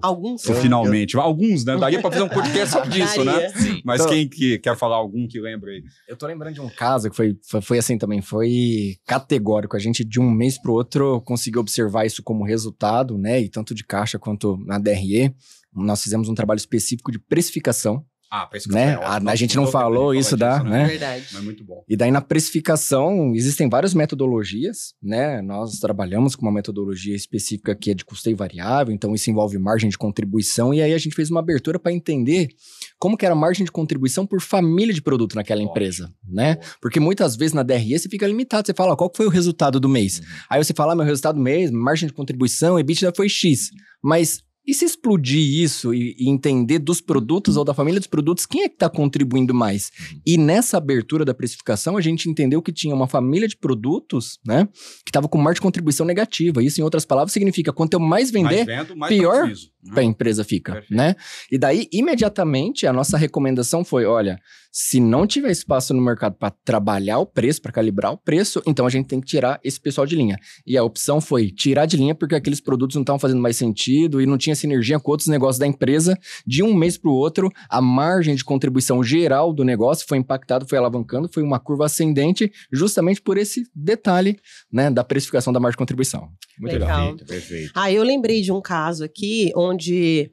S1: finalmente? Alguns, né? Daria para fazer um podcast só disso, né? Sim. Mas quem que quer falar algum que lembra aí?
S4: Eu tô lembrando de um caso que foi assim também, foi categórico. A gente de um mês pro outro conseguiu observar isso como resultado, né? E tanto de caixa quanto na DRE. Nós fizemos um trabalho específico de precificação. Né? A gente não falou isso, né?
S3: Verdade.
S1: Mas muito bom.
S4: E daí na precificação existem várias metodologias, né? Nós trabalhamos com uma metodologia específica que é de custeio variável, então isso envolve margem de contribuição, e aí a gente fez uma abertura para entender como que era a margem de contribuição por família de produto naquela empresa, né? Porque muitas vezes na DRE você fica limitado, você fala, qual foi o resultado do mês? Aí você fala, meu resultado do mês, margem de contribuição, EBITDA foi X, mas e se explodir isso e entender dos produtos ou da família dos produtos, quem é que está contribuindo mais? E nessa abertura da precificação, a gente entendeu que tinha uma família de produtos, né, que estava com margem de contribuição negativa. Isso, em outras palavras, significa quanto eu mais vender, pior a empresa fica, né? E daí, imediatamente, a nossa recomendação foi, olha, se não tiver espaço no mercado para trabalhar o preço, para calibrar o preço, então a gente tem que tirar esse pessoal de linha. E a opção foi tirar de linha porque aqueles produtos não estavam fazendo mais sentido e não tinha sinergia com outros negócios da empresa. De um mês para o outro, a margem de contribuição geral do negócio foi impactada, foi alavancando, foi uma curva ascendente justamente por esse detalhe, né, da precificação da margem de contribuição. Muito legal.
S1: Perfeito.
S3: Eu lembrei de um caso aqui onde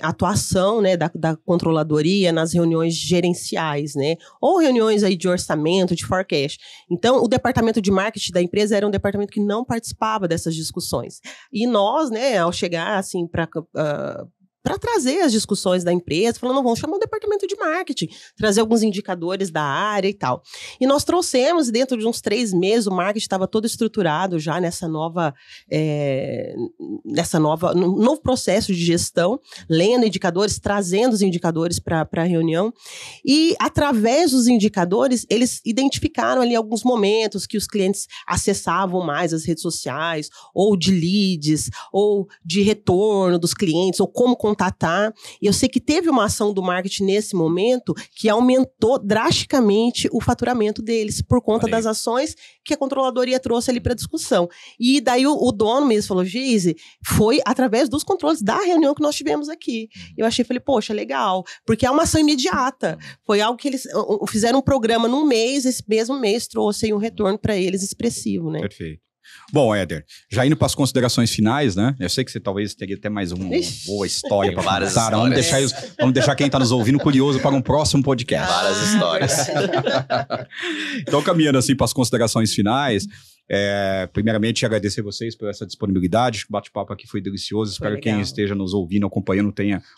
S3: a atuação, né, da controladoria nas reuniões gerenciais, né, ou reuniões aí de orçamento, de forecast. Então, o departamento de marketing da empresa era um departamento que não participava dessas discussões. E nós, né, ao chegar assim para trazer as discussões da empresa, falando, não, vamos chamar o departamento de marketing, trazer alguns indicadores da área e tal. E nós trouxemos, dentro de uns 3 meses, o marketing estava todo estruturado já no novo processo de gestão, lendo indicadores, trazendo os indicadores para a reunião. E, através dos indicadores, eles identificaram ali alguns momentos que os clientes acessavam mais as redes sociais, ou de leads, ou de retorno dos clientes, ou como contatar. E eu sei que teve uma ação do marketing nesse momento que aumentou drasticamente o faturamento deles por conta das ações que a controladoria trouxe ali para discussão. E daí o dono mesmo falou, Geise, foi através dos controles da reunião que nós tivemos aqui. Eu falei, poxa, legal, porque é uma ação imediata. Foi algo que eles fizeram um programa num mês, esse mesmo mês trouxe aí um retorno para eles expressivo, né?
S1: Perfeito. Bom, Éder, já indo para as considerações finais, né? Eu sei que você talvez teria até mais uma boa história para contar. Vamos deixar quem está nos ouvindo curioso para um próximo podcast.
S2: Várias histórias.
S1: Então, caminhando assim para as considerações finais, primeiramente agradecer vocês por essa disponibilidade. O bate-papo aqui foi delicioso. Espero que quem esteja nos ouvindo, acompanhando,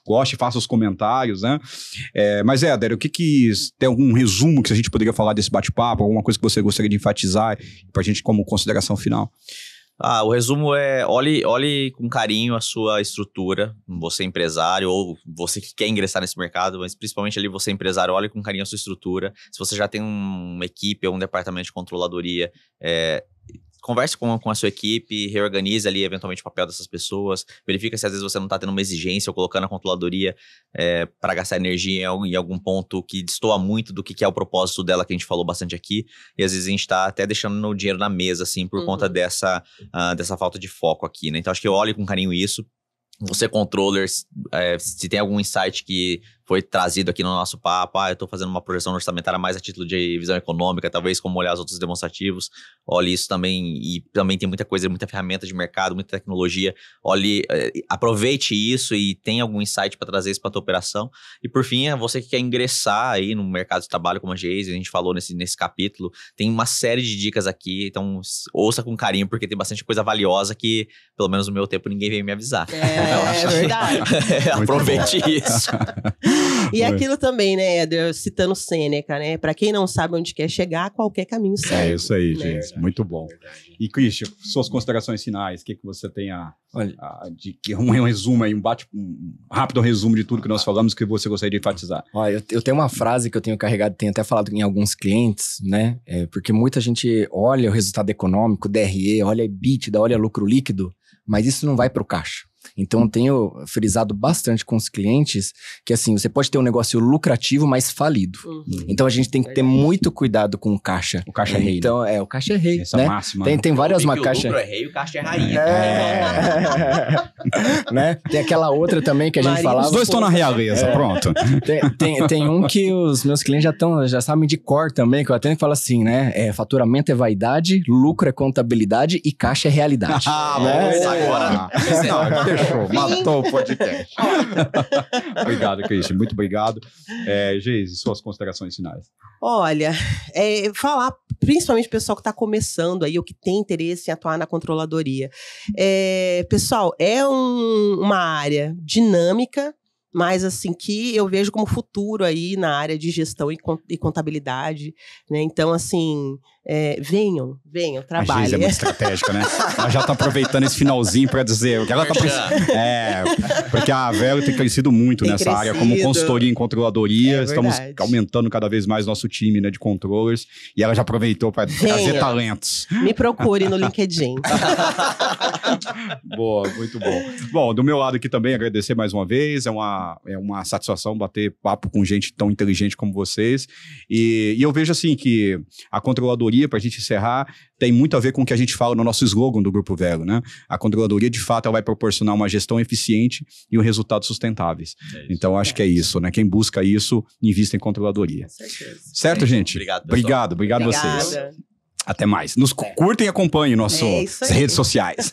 S1: goste, faça os comentários, né? Mas, Éder, tem algum resumo que a gente poderia falar desse bate-papo? Alguma coisa que você gostaria de enfatizar para a gente como consideração final?
S2: O resumo é, olhe com carinho a sua estrutura, você empresário ou você que quer ingressar nesse mercado, mas principalmente ali você empresário, olhe com carinho a sua estrutura. Se você já tem uma equipe ou um departamento de controladoria, converse com a sua equipe, reorganize ali eventualmente o papel dessas pessoas, verifica se às vezes você não está tendo uma exigência ou colocando a controladoria para gastar energia em algum ponto que destoa muito do que é o propósito dela, que a gente falou bastante aqui, e às vezes a gente está até deixando o dinheiro na mesa, assim, por conta dessa falta de foco aqui, né? Então acho que eu olhe com carinho isso. Você, controller, se tem algum insight que foi trazido aqui no nosso papo. Eu tô fazendo uma projeção orçamentária mais a título de visão econômica, talvez como olhar os outros demonstrativos. Olhe isso também, e também tem muita coisa, muita ferramenta de mercado, muita tecnologia. Olhe, aproveite isso e tenha algum insight para trazer isso para tua operação. E por fim, você que quer ingressar aí no mercado de trabalho como a Geise, a gente falou nesse capítulo, tem uma série de dicas aqui, então ouça com carinho, porque tem bastante coisa valiosa que, pelo menos no meu tempo, ninguém veio me avisar.
S3: É verdade.
S2: Aproveite isso.
S3: E aquilo também, né, Éder, citando Sêneca, né? Pra quem não sabe onde quer chegar, qualquer caminho serve.
S1: É isso aí,
S3: né?
S1: gente. Muito bom. E, Christian, suas considerações finais, o que você tem um resumo aí, um rápido resumo de tudo que nós falamos que você gostaria de enfatizar?
S4: Olha, eu tenho uma frase que eu tenho carregado, tenho até falado em alguns clientes, né? Porque muita gente olha o resultado econômico, DRE, olha EBITDA, olha lucro líquido, mas isso não vai para o caixa. Então, eu tenho frisado bastante com os clientes que, assim, você pode ter um negócio lucrativo, mas falido. Então, a gente tem que ter muito cuidado com o caixa.
S1: O caixa é rei.
S4: Então, o caixa é rei,
S1: essa
S4: né?
S1: máxima.
S4: Tem várias caixas.
S2: O lucro é rei e o caixa é rainha.
S4: Né? Tem aquela outra também que a gente falava.
S1: Os dois estão na realeza, pronto.
S4: Tem um que os meus clientes já sabem de cor também, que eu até falo assim, né? Faturamento é vaidade, lucro é contabilidade e caixa é realidade.
S2: Né? Agora...
S1: Fechou, matou o podcast. Obrigado, Christian, muito obrigado. Geise, suas considerações finais.
S3: Olha, falar principalmente o pessoal que está começando aí, ou que tem interesse em atuar na controladoria. Pessoal, uma área dinâmica, mas assim, que eu vejo como futuro aí na área de gestão e contabilidade, né? Então, assim, venham, trabalhem.
S1: A Geise é muito estratégica, né? Ela já tá aproveitando esse finalzinho para dizer o que ela tá precisando. Porque a Velo tem crescido muito nessa área, como consultoria em controladoria. Estamos aumentando cada vez mais nosso time, né, de controllers. E ela já aproveitou para trazer talentos.
S3: Me procure no LinkedIn.
S1: Boa, muito bom. Bom, do meu lado aqui também, agradecer mais uma vez. É uma satisfação bater papo com gente tão inteligente como vocês. E eu vejo assim que a controladoria, para a gente encerrar, tem muito a ver com o que a gente fala no nosso slogan do Grupo Velo, né? A controladoria, de fato, ela vai proporcionar uma gestão eficiente e resultados sustentáveis. Então, acho que é isso, né? Quem busca isso, invista em controladoria.
S3: Com certeza.
S1: Certo, gente?
S2: Obrigado
S1: vocês. Até mais. Nos curtem e acompanhem nossas redes sociais.